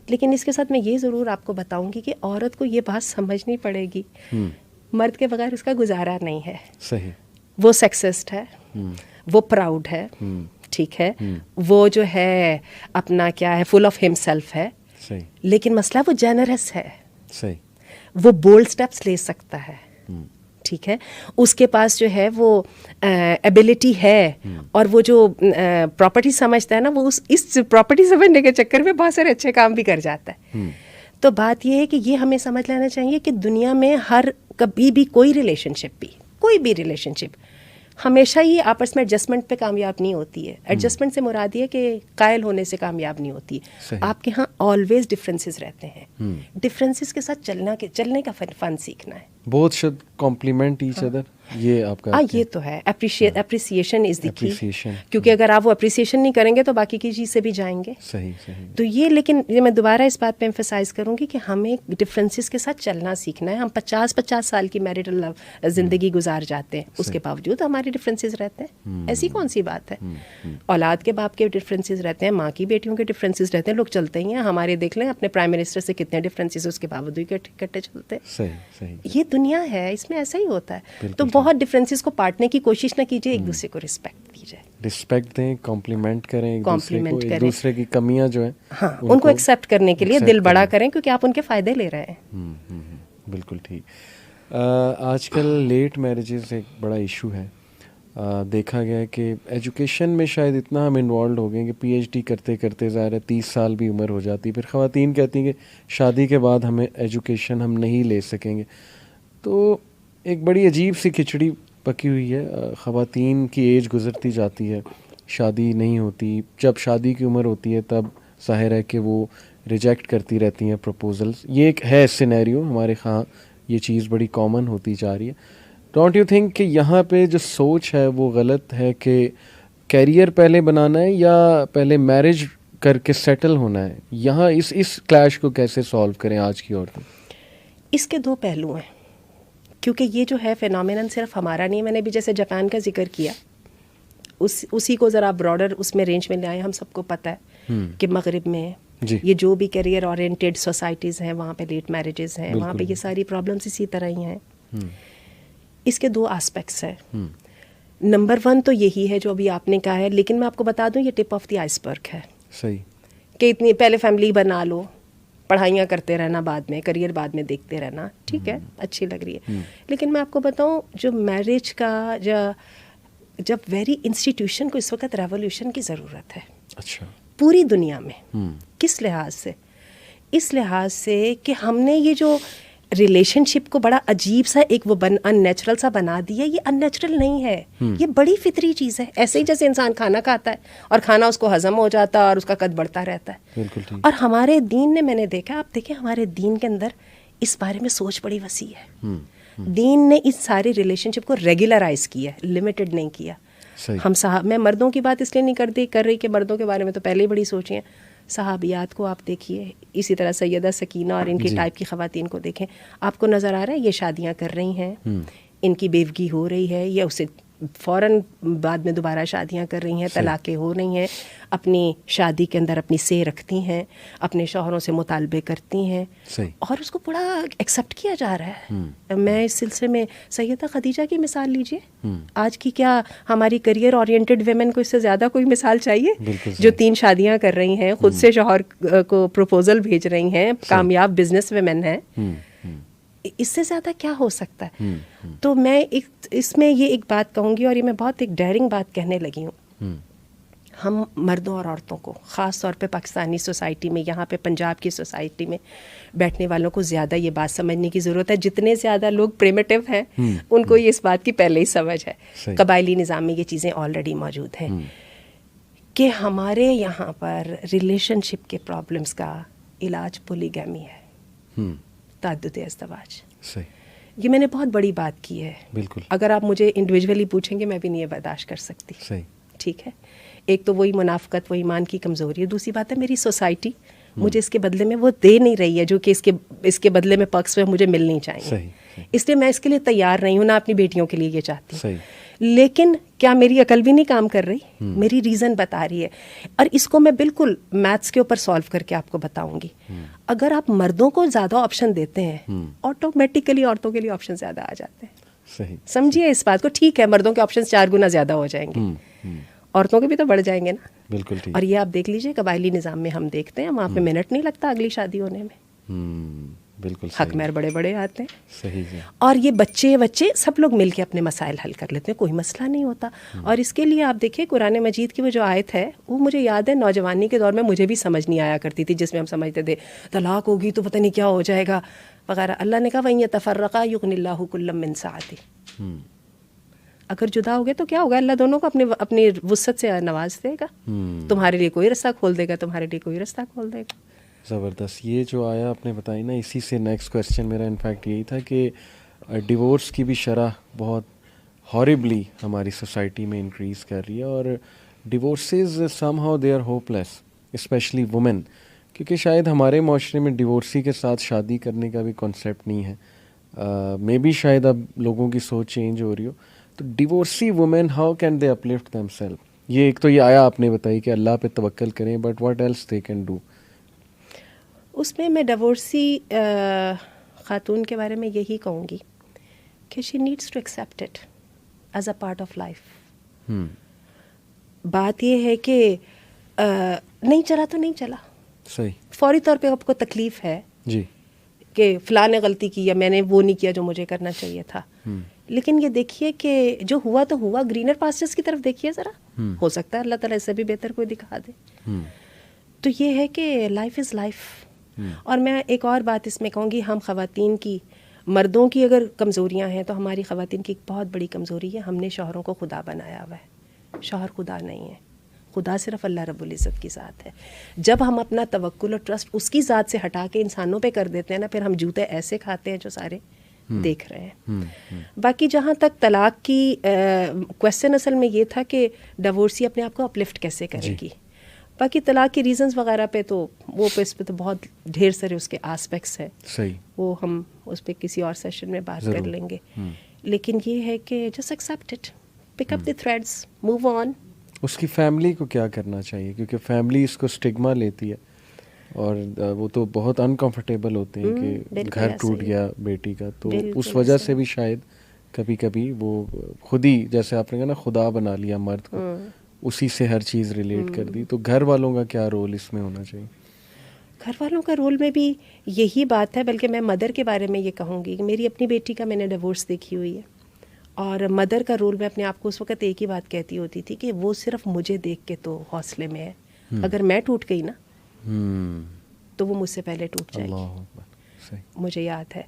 لیکن اس کے ساتھ میں یہ ضرور آپ کو بتاؤں گی کہ عورت کو یہ بات سمجھنی پڑے گی, مرد کے بغیر اس کا گزارا نہیں ہے. صحیح, وہ سیکسسٹ ہے, وہ پراؤڈ ہے, ٹھیک ہے, وہ جو ہے اپنا کیا ہے فل آف ہم سیلف ہے. لیکن مسئلہ وہ جینرس ہے, وہ بولڈ سٹیپس لے سکتا ہے. ٹھیک ہے, اس کے پاس جو ہے وہ ایبلٹی ہے, اور وہ جو پراپرٹی سمجھتا ہے نا وہ اس پراپرٹی سمجھنے کے چکر میں بہت سارے اچھے کام بھی کر جاتا ہے. تو بات یہ ہے کہ یہ ہمیں سمجھ لینا چاہیے کہ دنیا میں کبھی بھی کوئی ریلیشن شپ ہمیشہ ہی آپس میں ایڈجسٹمنٹ پہ کامیاب نہیں ہوتی ہے. ایڈجسٹمنٹ سے مراد یہ کہ قائل ہونے سے کامیاب نہیں ہوتی. آپ کے ہاں آلویز ڈفرینسز رہتے ہیں. ڈفرینسز کے ساتھ چلنے کا فن سیکھنا ہے. بہت شد کمپلیمنٹ ایچ ادر, یہ آپ کا یہ تو ہے. اپریسیشن از دی کی, کیونکہ اگر آپ وہ اپریسیشن نہیں کریں گے تو باقی کی چیز سے بھی جائیں گے. صحیح. تو یہ, لیکن میں دوبارہ اس بات پہ ایمفسائز کروں گی کہ ہمیں ڈفرینسز کے ساتھ چلنا سیکھنا ہے. ہم 50 سال کی میرٹل زندگی گزار جاتے ہیں, اس کے باوجود ہمارے ڈفرینسز رہتے ہیں. ایسی کون سی بات ہے؟ اولاد کے باپ کے ڈفرینسز رہتے ہیں, ماں کی بیٹیوں کے ڈفرینسز رہتے ہیں, لوگ چلتے ہی ہیں. ہمارے دیکھ لیں اپنے پرائم منسٹر سے کتنے ڈفرینسز, اس کے باوجود اکٹھے چلتے ہیں. یہ دنیا ہے, اس میں ایسا ہی ہوتا ہے. تو بہت ڈفرینسز کو پاٹنے کی کوشش نہ کیجیے, ایک دوسرے کو رسپیکٹ دیجیے, رسپیکٹ دیں, کمپلیمنٹ کریں ایک دوسرے کی کمیاں جو ہیں ہاں ان کو ایکسیپٹ کرنے کے لیے دل بڑا کریں, کیونکہ آپ ان کے فائدے لے رہے ہیں. بالکل ٹھیک. آج کل لیٹ میرجز ایک بڑا ایشو ہے. دیکھا گیا ہے کہ ایجوکیشن میں شاید اتنا ہم انوالوڈ ہو گئے کہ پی ایچ ڈی کرتے کرتے ظاہر ہے 30 سال بھی عمر ہو جاتی. پھر خواتین کہتی ہیں کہ شادی کے بعد ہمیں ایجوکیشن ہم نہیں لے سکیں گے. تو ایک بڑی عجیب سی کھچڑی پکی ہوئی ہے. خواتین کی ایج گزرتی جاتی ہے, شادی نہیں ہوتی. جب شادی کی عمر ہوتی ہے تب ظاہر ہے کہ وہ ریجیکٹ کرتی رہتی ہیں پروپوزلس. یہ ایک ہے سینیریو ہمارے ہاں, یہ چیز بڑی کامن ہوتی جا رہی ہے. ڈونٹ یو تھنک کہ یہاں پہ جو سوچ ہے وہ غلط ہے کہ کیریئر پہلے بنانا ہے یا پہلے میرج کر کے سیٹل ہونا ہے؟ یہاں اس کلیش کو کیسے سالو کریں آج کی عورتیں؟ اس کے دو پہلو ہیں, کیونکہ یہ جو ہے فینومینن صرف ہمارا نہیں. میں نے بھی جیسے جاپان کا ذکر کیا, اسی کو ذرا براڈر اس میں رینج میں لے آئے. ہم سب کو پتہ ہے کہ مغرب میں یہ جو بھی کیریئر اورینٹیڈ سوسائٹیز ہیں وہاں پہ لیٹ میرجز ہیں, وہاں پہ یہ ساری پرابلمس اسی طرح ہی ہیں. اس کے دو آسپیکٹس ہیں. نمبر 1 تو یہی ہے جو ابھی آپ نے کہا ہے, لیکن میں آپ کو بتا دوں یہ ٹپ آف دی آئس برگ ہے. صحیح, کہ اتنی پہلے فیملی بنا لو, پڑھائیاں کرتے رہنا, بعد میں کریئر بعد میں دیکھتے رہنا, ٹھیک ہے اچھی لگ رہی ہے. لیکن میں آپ کو بتاؤں جو میرج کا جب ویری انسٹیٹیوشن کو اس وقت ریولیوشن کی ضرورت ہے. اچھا, پوری دنیا میں. کس لحاظ سے؟ اس لحاظ سے کہ ہم نے یہ جو ریلیشن شپ کو بڑا عجیب سا ایک وہ ان نیچرل سا بنا دیا. یہ ان نیچرل نہیں ہے, یہ بڑی فطری چیز ہے. ایسے ہی جیسے انسان کھانا کھاتا ہے اور کھانا اس کو ہضم ہو جاتا ہے اور اس کا قد بڑھتا رہتا ہے. اور ہمارے دین نے, میں نے دیکھا, آپ دیکھیں ہمارے دین کے اندر اس بارے میں سوچ بڑی وسیع ہے. دین نے اس ساری ریلیشن شپ کو ریگولرائز کیا ہے, لمیٹڈ نہیں کیا. ہم میں مردوں کی بات اس لیے نہیں کر رہی کہ مردوں کے بارے میں تو پہلے ہی بڑی سوچیں. صحابیات کو آپ دیکھیے, اسی طرح سیدہ سکینہ اور ان کی ٹائپ کی خواتین کو دیکھیں, آپ کو نظر آ رہا ہے یہ شادیاں کر رہی ہیں, ان کی بیوگی ہو رہی ہے, یا اسے فوراً بعد میں دوبارہ شادیاں کر رہی ہیں, طلاقیں ہو رہی ہیں, اپنی شادی کے اندر اپنی سے رکھتی ہیں, اپنے شوہروں سے مطالبے کرتی ہیں, اور اس کو بڑا ایکسیپٹ کیا جا رہا ہے. میں اس سلسلے میں سیدہ خدیجہ کی مثال لیجئے, آج کی کیا ہماری کریئر اورینٹڈ ویمن کو اس سے زیادہ کوئی مثال چاہیے؟ جو 3 شادیاں کر رہی ہیں, خود سے شوہر کو پروپوزل بھیج رہی ہیں, کامیاب بزنس ویمن ہیں. اس سے زیادہ کیا ہو سکتا ہے؟ تو میں اس میں یہ ایک بات کہوں گی, اور یہ میں بہت ایک ڈیرنگ بات کہنے لگی ہوں. ہم مردوں اور عورتوں کو, خاص طور پہ پاکستانی سوسائٹی میں, یہاں پہ پنجاب کی سوسائٹی میں بیٹھنے والوں کو زیادہ یہ بات سمجھنے کی ضرورت ہے. جتنے زیادہ لوگ پریمیٹیو ہیں ان کو یہ اس بات کی پہلے ہی سمجھ ہے. قبائلی نظام میں یہ چیزیں آلریڈی موجود ہیں کہ ہمارے یہاں پر ریلیشن شپ کے پرابلمس کا علاج پولیگیمی ہے, تعدد ازدواج. یہ میں نے بہت بڑی بات کی ہے. بالکل, اگر آپ مجھے انڈیویجولی پوچھیں گے میں بھی نہیں یہ برداشت کر سکتی. ٹھیک ہے, ایک تو وہی منافقت, وہ ایمان کی کمزوری ہے. دوسری بات ہے میری سوسائٹی مجھے اس کے بدلے میں وہ دے نہیں رہی ہے جو کہ اس کے بدلے میں پرکس مجھے ملنی چاہیے. اس لیے میں اس کے لیے تیار نہیں ہوں, نہ اپنی بیٹیوں کے لیے یہ چاہتی ہوں. لیکن کیا میری عقل بھی نہیں کام کر رہی؟ میری ریزن بتا رہی ہے. اور اس کو میں بالکل میتھس کے اوپر سالو کر کے آپ کو بتاؤں گی. اگر آپ مردوں کو زیادہ آپشن دیتے ہیں, آٹومیٹیکلی عورتوں کے لیے آپشن زیادہ آ جاتے ہیں. سمجھیے اس بات کو. ٹھیک ہے, مردوں کے آپشن 4 گنا زیادہ ہو جائیں گے, عورتوں کے بھی تو بڑھ جائیں گے نا. بالکل. اور یہ آپ دیکھ لیجئے قبائلی نظام میں ہم دیکھتے ہیں وہاں پہ منٹ نہیں لگتا اگلی شادی ہونے میں. بالکل حق مہر بڑے بڑے آتے ہیں. صحیح جی. اور یہ بچے سب لوگ مل کے اپنے مسائل حل کر لیتے ہیں, کوئی مسئلہ نہیں ہوتا. اور اس کے لیے آپ دیکھیں قرآن مجید کی وہ جو آیت ہے وہ مجھے یاد ہے نوجوانی کے دور میں مجھے بھی سمجھ نہیں آیا کرتی تھی, جس میں ہم سمجھتے تھے طلاق ہوگی تو پتہ نہیں کیا ہو جائے گا وغیرہ. اللہ نے کہا وَإِن يَتَفَرَّقَا يُغْنِ اللَّهُ كُلًّا مِّن سَعَتِهِ. اگر جدا ہو گئے تو کیا ہوگا, اللہ دونوں کو اپنی وسعت سے نواز دے گا. تمہارے لیے کوئی رستہ کھول دے گا, تمہارے لیے کوئی رستہ کھول دے گا. زبردست. یہ جو آیا آپ نے بتائی نا, اسی سے نیکسٹ کویسچن میرا انفیکٹ یہی تھا کہ ڈیورس کی بھی شرح بہت ہاربلی ہماری سوسائٹی میں انکریز کر رہی ہے, اور divorces somehow they are hopeless, especially women, کیونکہ شاید ہمارے معاشرے میں ڈیورسی کے ساتھ شادی کرنے کا بھی کانسیپٹ نہیں ہے. مے بی شاید اب لوگوں کی سوچ چینج ہو رہی ہو. تو divorcee woman how can they uplift themself? یہ ایک تو یہ آیا آپ نے بتائی کہ اللہ پہ توکل کریں, but what else they can do? اس میں ڈیورسی خاتون کے بارے میں یہی کہوں گی کہ she needs to accept it as a part of life. بات یہ ہے کہ نہیں چلا تو نہیں چلا, صحیح, فوری طور پہ آپ کو تکلیف ہے جی, کہ فلاں نے غلطی کی یا میں نے وہ نہیں کیا جو مجھے کرنا چاہیے تھا. لیکن یہ دیکھیے کہ جو ہوا تو ہوا, گرینر پاسچرز کی طرف دیکھیے ذرا, ہو سکتا ہے اللہ تعالیٰ اس سے بھی بہتر کوئی دکھا دے. تو یہ ہے کہ لائف از لائف. اور میں ایک اور بات اس میں کہوں گی, ہم خواتین کی, مردوں کی اگر کمزوریاں ہیں تو ہماری خواتین کی ایک بہت بڑی کمزوری ہے, ہم نے شوہروں کو خدا بنایا ہوا ہے. شوہر خدا نہیں ہے, خدا صرف اللہ رب العزت کی ذات ہے. جب ہم اپنا توکل اور ٹرسٹ اس کی ذات سے ہٹا کے انسانوں پہ کر دیتے ہیں نا, پھر ہم جوتے ایسے کھاتے ہیں جو سارے دیکھ رہے ہیں. باقی جہاں تک طلاق کی کویسچن اصل میں یہ تھا کہ ڈیورسی اپنے آپ کو اپلفٹ کیسے کرے گی. باقی طلاق کی ریزنز وغیرہ پہ تو وہ اس پہ تو بہت ڈھیر سارے اس کے آسپیکٹس ہیں, صحیح, وہ ہم اس پہ کسی اور سیشن میں بات کر لیں گے. لیکن یہ ہے کہ just accept it, pick up the threads, move on. اس کی فیملی کو کیا کرنا چاہیے, کیونکہ فیملی اس کو اسٹگما لیتی ہے اور وہ تو بہت انکمفرٹیبل ہوتے ہیں کہ گھر ٹوٹ گیا بیٹی کا, تو اس وجہ سے بھی شاید کبھی کبھی وہ خود ہی, جیسے آپ نے کہا نا, خدا بنا لیا مرد کو, اسی سے ہر چیز ریلیٹ کر دی. تو گھر والوں کا کیا رول اس میں ہونا چاہیے؟ گھر والوں کا رول میں بھی یہی بات ہے, بلکہ میں مدر کے بارے میں یہ کہوں گی کہ میری اپنی بیٹی کا میں نے ڈیورس دیکھی ہوئی ہے, اور مدر کا رول میں اپنے آپ کو اس وقت ایک ہی بات کہتی ہوتی تھی کہ وہ صرف مجھے دیکھ کے تو حوصلے میں ہے, اگر میں ٹوٹ گئی نا تو وہ مجھ سے پہلے ٹوٹ جائے گی. مجھے یاد ہے.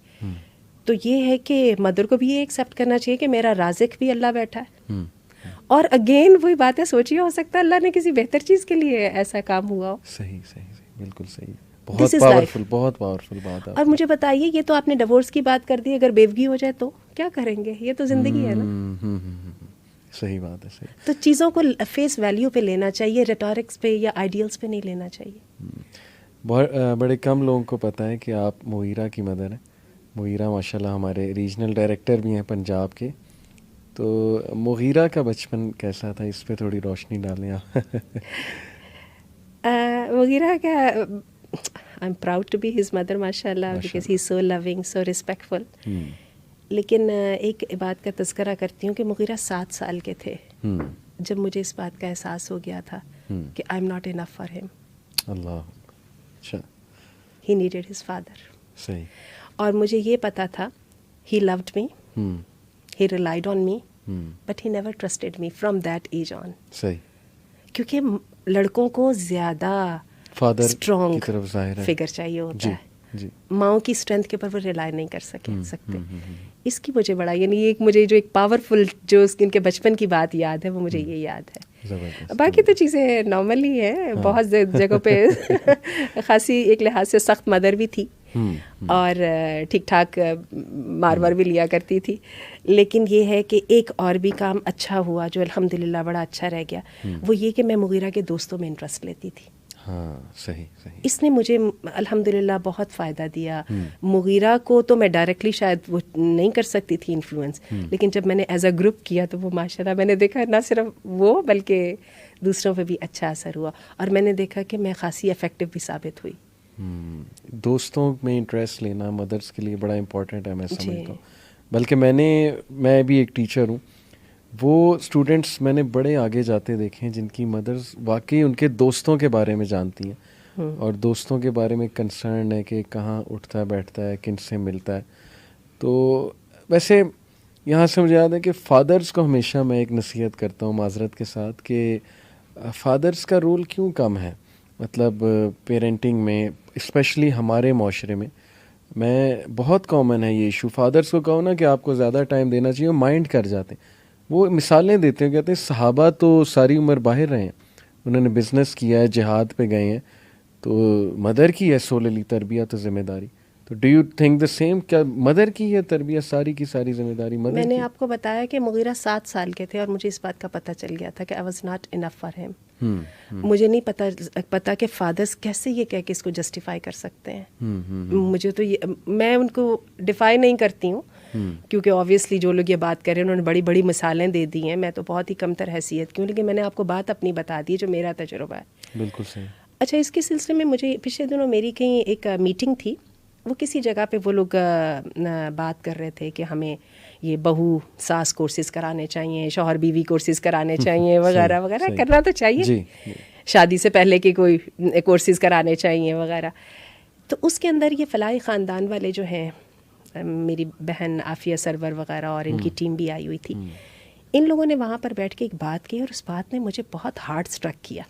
تو یہ ہے کہ مدر کو بھی یہ ایکسیپٹ کرنا چاہیے کہ میرا رازق بھی اللہ بیٹھا ہے, اور اگین وہی بات ہے, سوچیے ہو سکتا ہے اللہ نے کسی بہتر چیز کے لیے ایسا کام ہوا ہو. صحیح صحیح صحیح, بالکل صحیح, بہت پاورفل, بہت پاورفل بات ہے. اور مجھے بتائیے, یہ تو آپ نے ڈیورس کی بات کر دی, اگر بیوگی ہو جائے تو کیا کریں گے؟ یہ تو زندگی ہے نا. صحیح بات ہے, صحیح. تو چیزوں کو فیس ویلیو پہ لینا چاہیے, ریٹورکس پہ یا آئیڈیلس پہ نہیں لینا چاہیے. بڑے کم لوگوں کو پتہ ہے کہ آپ مغیرہ کی مدر ہیں. مغیرہ ماشاء اللہ ہمارے ریجنل ڈائریکٹر بھی ہیں پنجاب کے. تو مغیرہ کا بچپن کیسا تھا, اس پہ تھوڑی روشنی ڈالیں آپ. مغیرہ کا, I am proud to be his mother ماشاء اللہ, because he is so living, so respectful. لیکن ایک بات کا تذکرہ کرتی ہوں کہ مغیرہ 7 سال کے تھے جب مجھے اس بات کا احساس ہو گیا تھا کہ I am not enough for him. اللہ, ہی نیڈیڈ ہز فادر. صحیح. اور مجھے یہ پتا تھا he loved me, he relied on me, but he never trusted me from that age on. صحیح. کیونکہ لڑکوں کو زیادہ فادر اسٹرانگ فگر چاہیے ہوتا ہے, ماؤں کی اسٹرینتھ کے اوپر وہ ریلائی نہیں کر سکتے. اس کی مجھے بڑا, یعنی ایک مجھے جو ایک پاورفل جو ان کے بچپن کی بات یاد ہے وہ مجھے یہ یاد ہے. باقی تو چیزیں نارمل ہی ہیں, بہت جگہوں پہ خاصی ایک لحاظ سے سخت مدر بھی تھی اور ٹھیک ٹھاک مار وار بھی لیا کرتی تھی. لیکن یہ ہے کہ ایک اور بھی کام اچھا ہوا جو الحمدللہ بڑا اچھا رہ گیا, وہ یہ کہ میں مغیرہ کے دوستوں میں انٹرسٹ لیتی تھی. ہاں صحیح صحیح. اس نے مجھے الحمدللہ بہت فائدہ دیا. مغیرہ کو تو میں ڈائریکٹلی شاید وہ نہیں کر سکتی تھی انفلوئنس, لیکن جب میں نے ایز اے گروپ کیا تو وہ ماشاءاللہ میں نے دیکھا نہ صرف وہ بلکہ دوسروں پہ بھی اچھا اثر ہوا, اور میں نے دیکھا کہ میں خاصی افیکٹو بھی ثابت ہوئی. دوستوں میں انٹرسٹ لینا مدرس کے لیے بڑا امپورٹنٹ ہے, میں سمجھتا ہوں. بلکہ میں بھی ایک ٹیچر ہوں, وہ اسٹوڈنٹس میں نے بڑے آگے جاتے دیکھے ہیں جن کی مدرس واقعی ان کے دوستوں کے بارے میں جانتی ہیں, اور دوستوں کے بارے میں کنسرن ہے کہ کہاں اٹھتا بیٹھتا ہے, کن سے ملتا ہے. تو ویسے یہاں سے مجھے یاد ہے کہ فادرز کو ہمیشہ میں ایک نصیحت کرتا ہوں معذرت کے ساتھ کہ فادرز کا رول کیوں کم ہے, مطلب پیرنٹنگ میں, اسپیشلی ہمارے معاشرے میں بہت کامن ہے یہ ایشو. فادرز کو کہو نا کہ آپ کو زیادہ ٹائم دینا چاہیے, وہ مائنڈ کر جاتے ہیں. وہ مثالیں دیتے ہیں, کہتے ہیں صحابہ تو ساری عمر باہر رہے ہیں, انہوں نے بزنس کیا ہے, جہاد پہ گئے ہیں, تو مدر کی ہے سوللی تربیت و ذمہ داری. تو do you think the same, کیا مدر کی ہے تربیت ساری کی ساری ذمہ داری مدر کی؟ میں نے آپ کو بتایا کہ مغیرہ 7 سال کے تھے اور مجھے اس بات کا پتہ چل گیا تھا کہ I was not enough for him. مجھے نہیں پتا کہ فادرز کیسے یہ کہہ کے اس کو جسٹیفائی کر سکتے ہیں. مجھے تو میں ان کو ڈیفائی نہیں کرتی ہوں کیونکہ آبویسلی جو لوگ یہ بات کر رہے ہیں انہوں نے بڑی بڑی مثالیں دے دی ہیں. میں تو بہت ہی کم تر حیثیت کی ہوں, لیکن میں نے آپ کو بات اپنی بتا دی جو میرا تجربہ ہے. بالکل صحیح. اچھا, اس کے سلسلے میں مجھے پچھلے دنوں میری کہیں ایک میٹنگ تھی, وہ کسی جگہ پہ وہ لوگ بات کر رہے تھے کہ ہمیں یہ بہو ساس کورسز کرانے چاہیے, شوہر بیوی کورسز کرانے چاہیے وغیرہ وغیرہ. کرنا تو چاہیے, شادی سے پہلے کے کوئی کورسز کرانے چاہیے وغیرہ. تو اس کے اندر یہ فلاحی خاندان والے جو ہیں, میری بہن عافیہ سرور وغیرہ اور ان کی ٹیم بھی آئی ہوئی تھی, ان لوگوں نے وہاں پر بیٹھ کے ایک بات کی اور اس بات نے مجھے بہت ہارڈ اسٹرک کیا.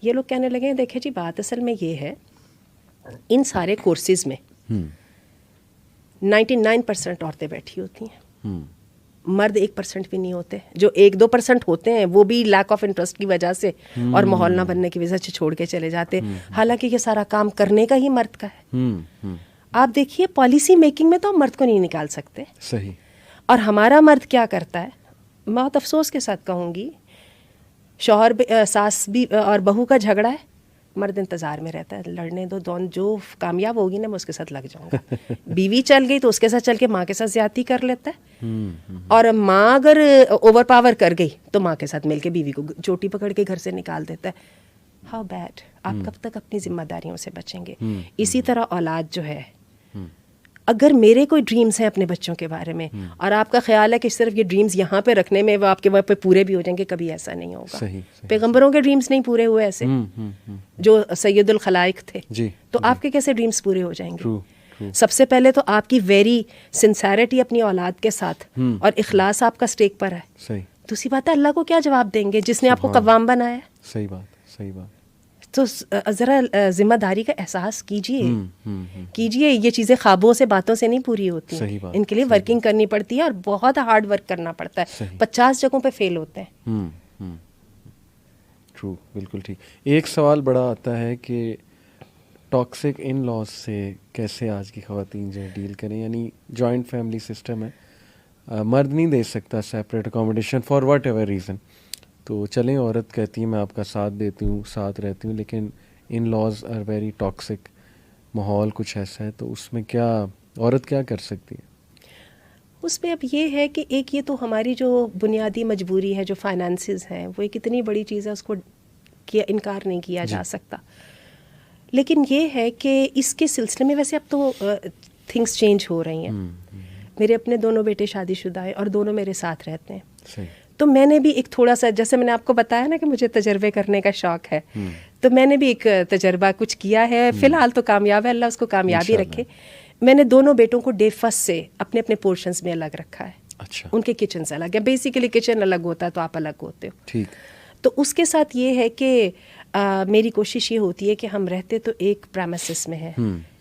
یہ لوگ کہنے لگے, دیکھیں جی بات اصل میں یہ ہے, ان سارے کورسز میں 99% عورتیں بیٹھی ہوتی ہیں, مرد 1% بھی نہیں ہوتے. جو 1-2% ہوتے ہیں وہ بھی لیک آف انٹرسٹ کی وجہ سے اور ماحول نہ بننے کی وجہ سے چھوڑ کے چلے جاتے, حالانکہ یہ سارا کام کرنے کا ہی مرد کا ہے. آپ دیکھیے پالیسی میکنگ میں تو ہم مرد کو نہیں نکال سکتے. صحیح. اور ہمارا مرد کیا کرتا ہے, بہت افسوس کے ساتھ کہوں گی, شوہر ساس بھی اور بہو کا جھگڑا ہے, مرد انتظار میں رہتا ہے, لڑنے دو, جو کامیاب ہوگی نا میں اس کے ساتھ لگ جاؤں گا. بیوی چل گئی تو اس کے ساتھ چل کے ماں کے ساتھ زیادتی کر لیتا ہے, اور ماں اگر اوور پاور کر گئی تو ماں کے ساتھ مل کے بیوی کو چوٹی پکڑ کے گھر سے نکال دیتا ہے. How bad. آپ کب تک اپنی ذمہ داریوں سے بچیں گے؟ اسی طرح اولاد جو ہے, اگر میرے کوئی ڈریمز ہیں اپنے بچوں کے بارے میں اور آپ کا خیال ہے کہ صرف یہ ڈریمز یہاں پہ رکھنے میں وہ آپ کے وہاں پہ پورے بھی ہو جائیں گے, کبھی ایسا نہیں ہوگا. پیغمبروں کے ڈریمز نہیں پورے ہوئے ایسے, جو سید الخلائق تھے, تو آپ کے کیسے ڈریمز پورے ہو جائیں گے؟ سب سے پہلے تو آپ کی ویری سنسیرٹی اپنی اولاد کے ساتھ اور اخلاص آپ کا اسٹیک پر ہے. دوسری بات ہے, اللہ کو کیا جواب دیں گے جس نے آپ کو قوام بنایا ہے؟ صحیح بات, صحیح بات. تو ذرا ذمہ داری کا احساس کیجئے. یہ چیزیں خوابوں سے باتوں سے نہیں پوری ہوتی, ان کے لیے ورکنگ کرنی پڑتی ہے اور بہت ہارڈ ورک کرنا پڑتا ہے. 50 جگہوں پہ فیل ہوتے ہیں. ٹرو, بالکل ٹھیک. ایک سوال بڑا آتا ہے کہ ٹاکسک ان لاز سے کیسے آج کی خواتین جو ڈیل کریں, یعنی جوائنٹ فیملی سسٹم ہے, مرد نہیں دے سکتا separate accommodation for what ever reason, تو چلیں عورت کہتی ہے میں آپ کا ساتھ دیتی ہوں, ساتھ رہتی ہوں, لیکن ان لاز آر ویری ٹاکسک, ماحول کچھ ایسا ہے, تو اس میں کیا عورت کیا کر سکتی ہے؟ اس میں اب یہ ہے کہ ایک یہ تو ہماری جو بنیادی مجبوری ہے, جو فائنانسز ہیں, وہ ایک اتنی بڑی چیز ہے, اس کو انکار نہیں کیا جا سکتا. لیکن یہ ہے کہ اس کے سلسلے میں ویسے اب تو تھنگس چینج ہو رہی ہیں. میرے اپنے دونوں بیٹے شادی شدہ ہیں اور دونوں میرے ساتھ رہتے ہیں. تو میں نے بھی ایک تھوڑا سا, جیسے میں نے آپ کو بتایا نا کہ مجھے تجربے کرنے کا شوق ہے, تو میں نے بھی ایک تجربہ کچھ کیا ہے. فی الحال تو کامیاب ہے, اللہ اس کو کامیابی رکھے. میں نے دونوں بیٹوں کو ڈے فرسٹ سے اپنے اپنے پورشنز میں الگ رکھا ہے. اچھا. ان کے کچن سے الگ ہے. بیسیکلی کچن الگ ہوتا ہے تو آپ الگ ہوتے ہو. ٹھیک. تو اس کے ساتھ یہ ہے کہ میری کوشش یہ ہوتی ہے کہ ہم رہتے تو ایک پریمیسس میں ہے,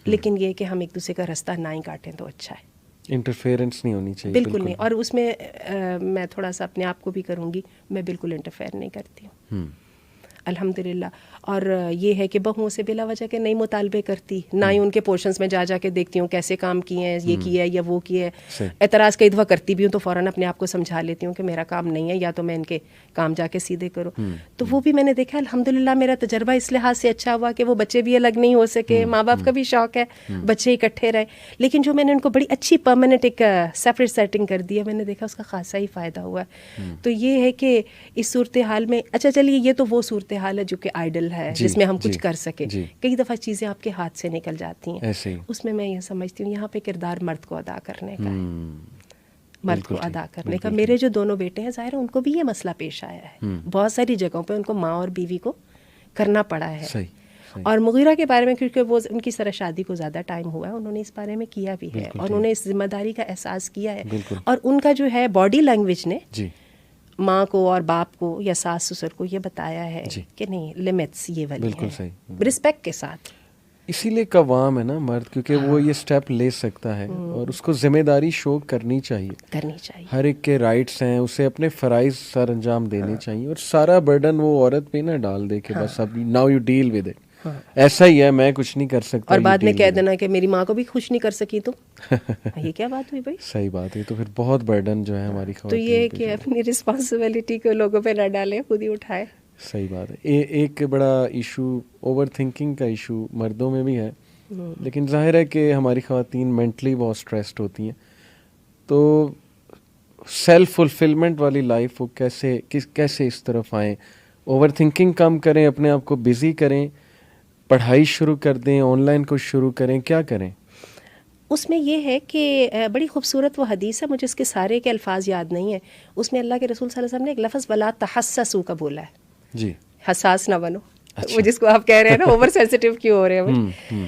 لیکن یہ کہ ہم ایک دوسرے کا رستہ نہ ہی کاٹیں تو اچھا ہے. انٹرفیئرنس نہیں ہونی چاہیے. بالکل نہیں. اور اس میں میں تھوڑا سا اپنے آپ کو بھی کروں گی, میں بالکل انٹرفیئر نہیں کرتی ہوں الحمدللہ. اور یہ ہے کہ بہوؤں سے بلا وجہ کے نہیں مطالبے کرتی, نہ ہی ان کے پورشنز میں جا کے دیکھتی ہوں کیسے کام کیے ہیں, یہ کیا ہے یا وہ کیا ہے. اعتراض کئی دفعہ کرتی بھی ہوں تو فوراً اپنے آپ کو سمجھا لیتی ہوں کہ میرا کام نہیں ہے, یا تو میں ان کے کام جا کے سیدھے کرو. تو وہ بھی میں نے دیکھا الحمدللہ میرا تجربہ اس لحاظ سے اچھا ہوا کہ وہ بچے بھی الگ نہیں ہو سکے. ماں باپ کا بھی شوق ہے بچے اکٹھے رہے, لیکن جو میں نے ان کو بڑی اچھی پرماننٹ ایک سیپریٹ سیٹنگ کر دی ہے, میں نے دیکھا اس کا خاصا ہی فائدہ ہوا ہے. تو یہ ہے کہ اس صورتحال میں, اچھا چلیے یہ تو وہ صورتحال ہے جو کہ آئیڈل ہے, جس میں ہم کچھ کر سکیں. کئی دفعہ چیزیں آپ کے ہاتھ سے نکل جاتی ہیں, اس میں یہ سمجھتی ہوں یہاں پہ کردار مرد کو ادا کرنے کا ہے, مرد کو ادا کرنے کا. میرے جو دونوں بیٹے ہیں ظاہر ہے ان کو بھی یہ مسئلہ پیش آیا ہے, بہت ساری جگہوں پہ ان کو ماں اور بیوی کو کرنا پڑا ہے. اور مغیرہ کے بارے میں کیونکہ وہ ان کی سر شادی کو زیادہ ٹائم ہوا ہے, انہوں نے اس بارے میں کیا بھی ہے اور انہوں نے اس ذمہ داری کا احساس کیا ہے, اور ان کا جو ہے باڈی لینگویج نے ماں کو اور باپ کو یا ساس سسر کو یہ بتایا ہے کہ نہیں لمٹس یہ والی ہیں, رسپیکٹ کے ساتھ. اسی لیے قوام ہے نا مرد, کیونکہ وہ یہ سٹیپ لے سکتا ہے اور اس کو ذمہ داری شو کرنی چاہیے. ہر ایک کے رائٹس ہیں, اسے اپنے فرائض سر انجام دینے چاہیے, اور سارا برڈن وہ عورت پہ نہ ڈال دے کہ بس اب now you deal with it, ایسا ہی ہے میں کچھ نہیں کر سکتا, اور بعد میں کہہ دینا کہ میری ماں کو بھی خوش نہیں کر سکی تو یہ کیا بات ہوئی بھائی. صحیح بات ہے, تو پھر بہت برڈن جو ہے ہماری خواتین. تو یہ کہ اپنی رسپانسبلٹی کو لوگوں پہ نہ ڈالیں, خود ہی اٹھائے. صحیح بات ہے. ایک بڑا ایشو اوور تھنکنگ کا ایشو مردوں میں بھی ہے, لیکن ظاہر ہے کہ ہماری خواتین مینٹلی بہت اسٹریسڈ ہوتی ہیں, تو سیلف فلفلمنٹ والی لائف وہ کیسے اس طرف آئیں, اوور تھنکنگ کم کریں, اپنے آپ کو بزی کریں, پڑھائی شروع کر دیں, آن لائن کو شروع کریں, کیا کریں؟ اس میں یہ ہے کہ بڑی خوبصورت وہ حدیث ہے, مجھے اس کے سارے کے الفاظ یاد نہیں ہیں, اس میں اللہ کے رسول صلی اللہ علیہ وسلم نے ایک لفظ ولا تحسسوا کا بولا ہے, جی حساس نہ بنو. وہ جس کو آپ کہہ رہے ہیں نا اوور سینسٹیو کیوں ہو رہے ہیں,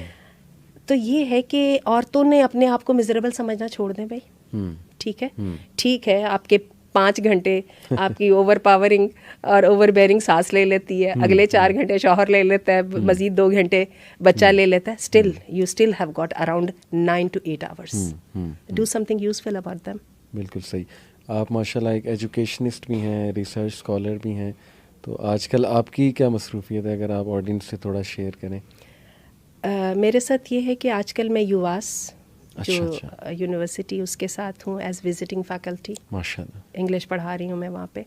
تو یہ ہے کہ عورتوں نے اپنے آپ کو میزریبل سمجھنا چھوڑ دیں بھائی. ٹھیک ہے آپ کے 5 گھنٹے آپ کی اوور پاورنگ اور اوور بیئرنگ سانس لے لیتی ہے, اگلے 4 گھنٹے شوہر لے لیتا ہے, مزید 2 گھنٹے بچہ لے لیتا ہے, still you still have got around 9 to 8 hours. Do some thing useful about them. بالکل صحیح. آپ ماشاء اللہ ایک ایجوکیشنسٹ بھی ہیں, ریسرچ اسکالر بھی ہیں, تو آج کل آپ کی کیا مصروفیت ہے, اگر آپ آڈینس سے تھوڑا شیئر کریں؟ میرے ساتھ یہ ہے کہ آج کل میں یواس جو یونیورسٹی اس کے ساتھ ہوں ایز وزٹنگ فیکلٹی, ماشاء اللہ انگلش پڑھا رہی ہوں میں وہاں پہ.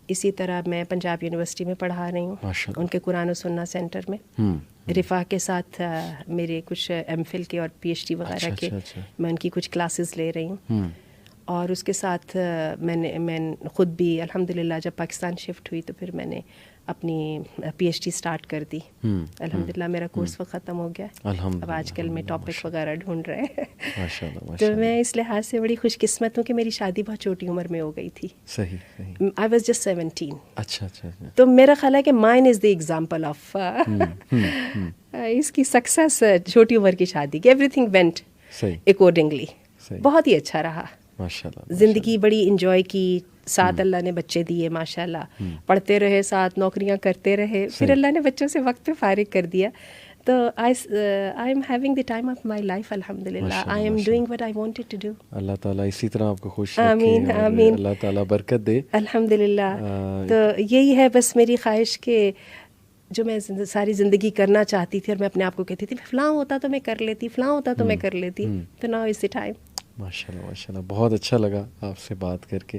اسی طرح میں پنجاب یونیورسٹی میں پڑھا رہی ہوں, ان کے قرآن و سنہ سینٹر میں. رفاح کے ساتھ میرے کچھ ایم فل کے اور پی ایچ ڈی وغیرہ کے میں ان کی کچھ کلاسز لے رہی ہوں. اور اس کے ساتھ میں خود بھی الحمدللہ جب پاکستان شفٹ ہوئی تو پھر میں نے اپنی پی ایچ ڈی اسٹارٹ کر دی. الحمدللہ میرا کورس وہ ختم ہو گیا, اب آج کل میں ٹاپک وغیرہ ڈھونڈ رہے ہیں. تو میں اس لحاظ سے بڑی خوش قسمت ہوں کہ میری شادی بہت چھوٹی عمر میں ہو گئی تھی. صحیح. I was just 17. اچھا. تو میرا خیال ہے کہ mine is the example of اس کی سکسیس, چھوٹی عمر کی شادی کی. ایوری تھنگ وینٹ اکارڈنگلی, بہت ہی اچھا رہا. زندگی بڑی انجوائے کی, ساتھ اللہ نے بچے دیے ماشاء اللہ, پڑھتے رہے, ساتھ نوکریاں کرتے رہے, پھر اللہ نے بچوں سے وقت پہ فارغ کر دیا. تو I am having the time of my life الحمدللہ. I am doing what I wanted to do. اللہ تعالیٰ اسی طرح آپ کو خوش رکھے. آمین آمین. اللہ تعالیٰ برکت دے. الحمدللہ. تو یہی ہے بس میری خواہش کہ جو میں ساری زندگی کرنا چاہتی تھی اور میں اپنے آپ کو کہتی تھی فلاں ہوتا تو میں کر لیتی, فلاں ہوتا تو میں کر لیتی, تو ناؤ از دی ٹائم. ماشاء اللہ. بہت اچھا لگا آپ سے بات کر کے,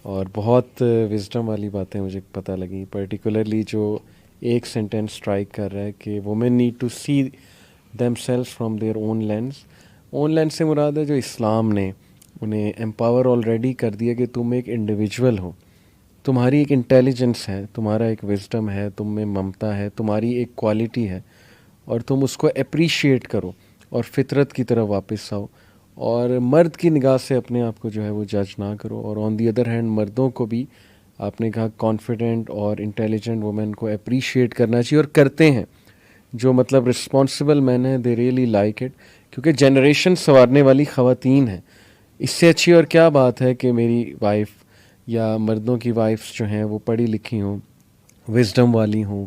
اور بہت وزڈم والی باتیں مجھے پتہ لگیں, پرٹیکولرلی جو ایک سینٹینس اسٹرائک کر رہا ہے کہ women need to see them self from their own lens. Own lens سے مراد ہے جو اسلام نے انہیں امپاور آلریڈی کر دیا کہ تم ایک انڈیویجول ہو, تمہاری ایک انٹیلیجنس ہے, تمہارا ایک وزڈم ہے, تم میں ممتا ہے, تمہاری ایک کوالٹی ہے, اور تم اس کو اپریشیٹ کرو اور فطرت کی طرف واپس آؤ, اور مرد کی نگاہ سے اپنے آپ کو جو ہے وہ جج نہ کرو. اور آن دی ادر ہینڈ مردوں کو بھی آپ نے کہا کانفیڈنٹ اور انٹیلیجنٹ وومن کو اپریشیٹ کرنا چاہیے, اور کرتے ہیں جو مطلب رسپانسبل مین ہیں, دے ریئلی لائک اٹ, کیونکہ جنریشن سنوارنے والی خواتین ہیں. اس سے اچھی اور کیا بات ہے کہ میری وائف یا مردوں کی وائفس جو ہیں وہ پڑھی لکھی ہوں, وزڈم والی ہوں,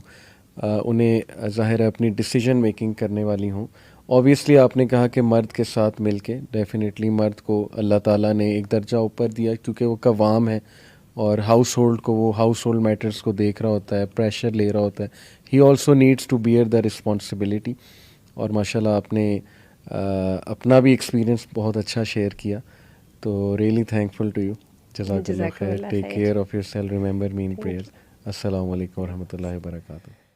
انہیں ظاہر ہے اپنی ڈیسیجن میکنگ کرنے والی ہوں. اوبیسلی آپ نے کہا کہ مرد کے ساتھ مل کے ڈیفینیٹلی مرد کو اللہ تعالیٰ نے ایک درجہ اوپر دیا, کیونکہ وہ قوام ہے اور ہاؤس ہولڈ کو, وہ ہاؤس ہولڈ میٹرز کو دیکھ رہا ہوتا ہے, پریشر لے رہا ہوتا ہے. He also needs to bear the responsibility. اور ماشاء اللہ آپ نے اپنا بھی ایکسپیرئنس بہت اچھا شیئر کیا, تو ریئلی تھینکفل ٹو یو. جزاک اللہ خیر. Take care of your self, remember me in prayers. السلام علیکم ورحمۃ اللہ وبرکاتہ.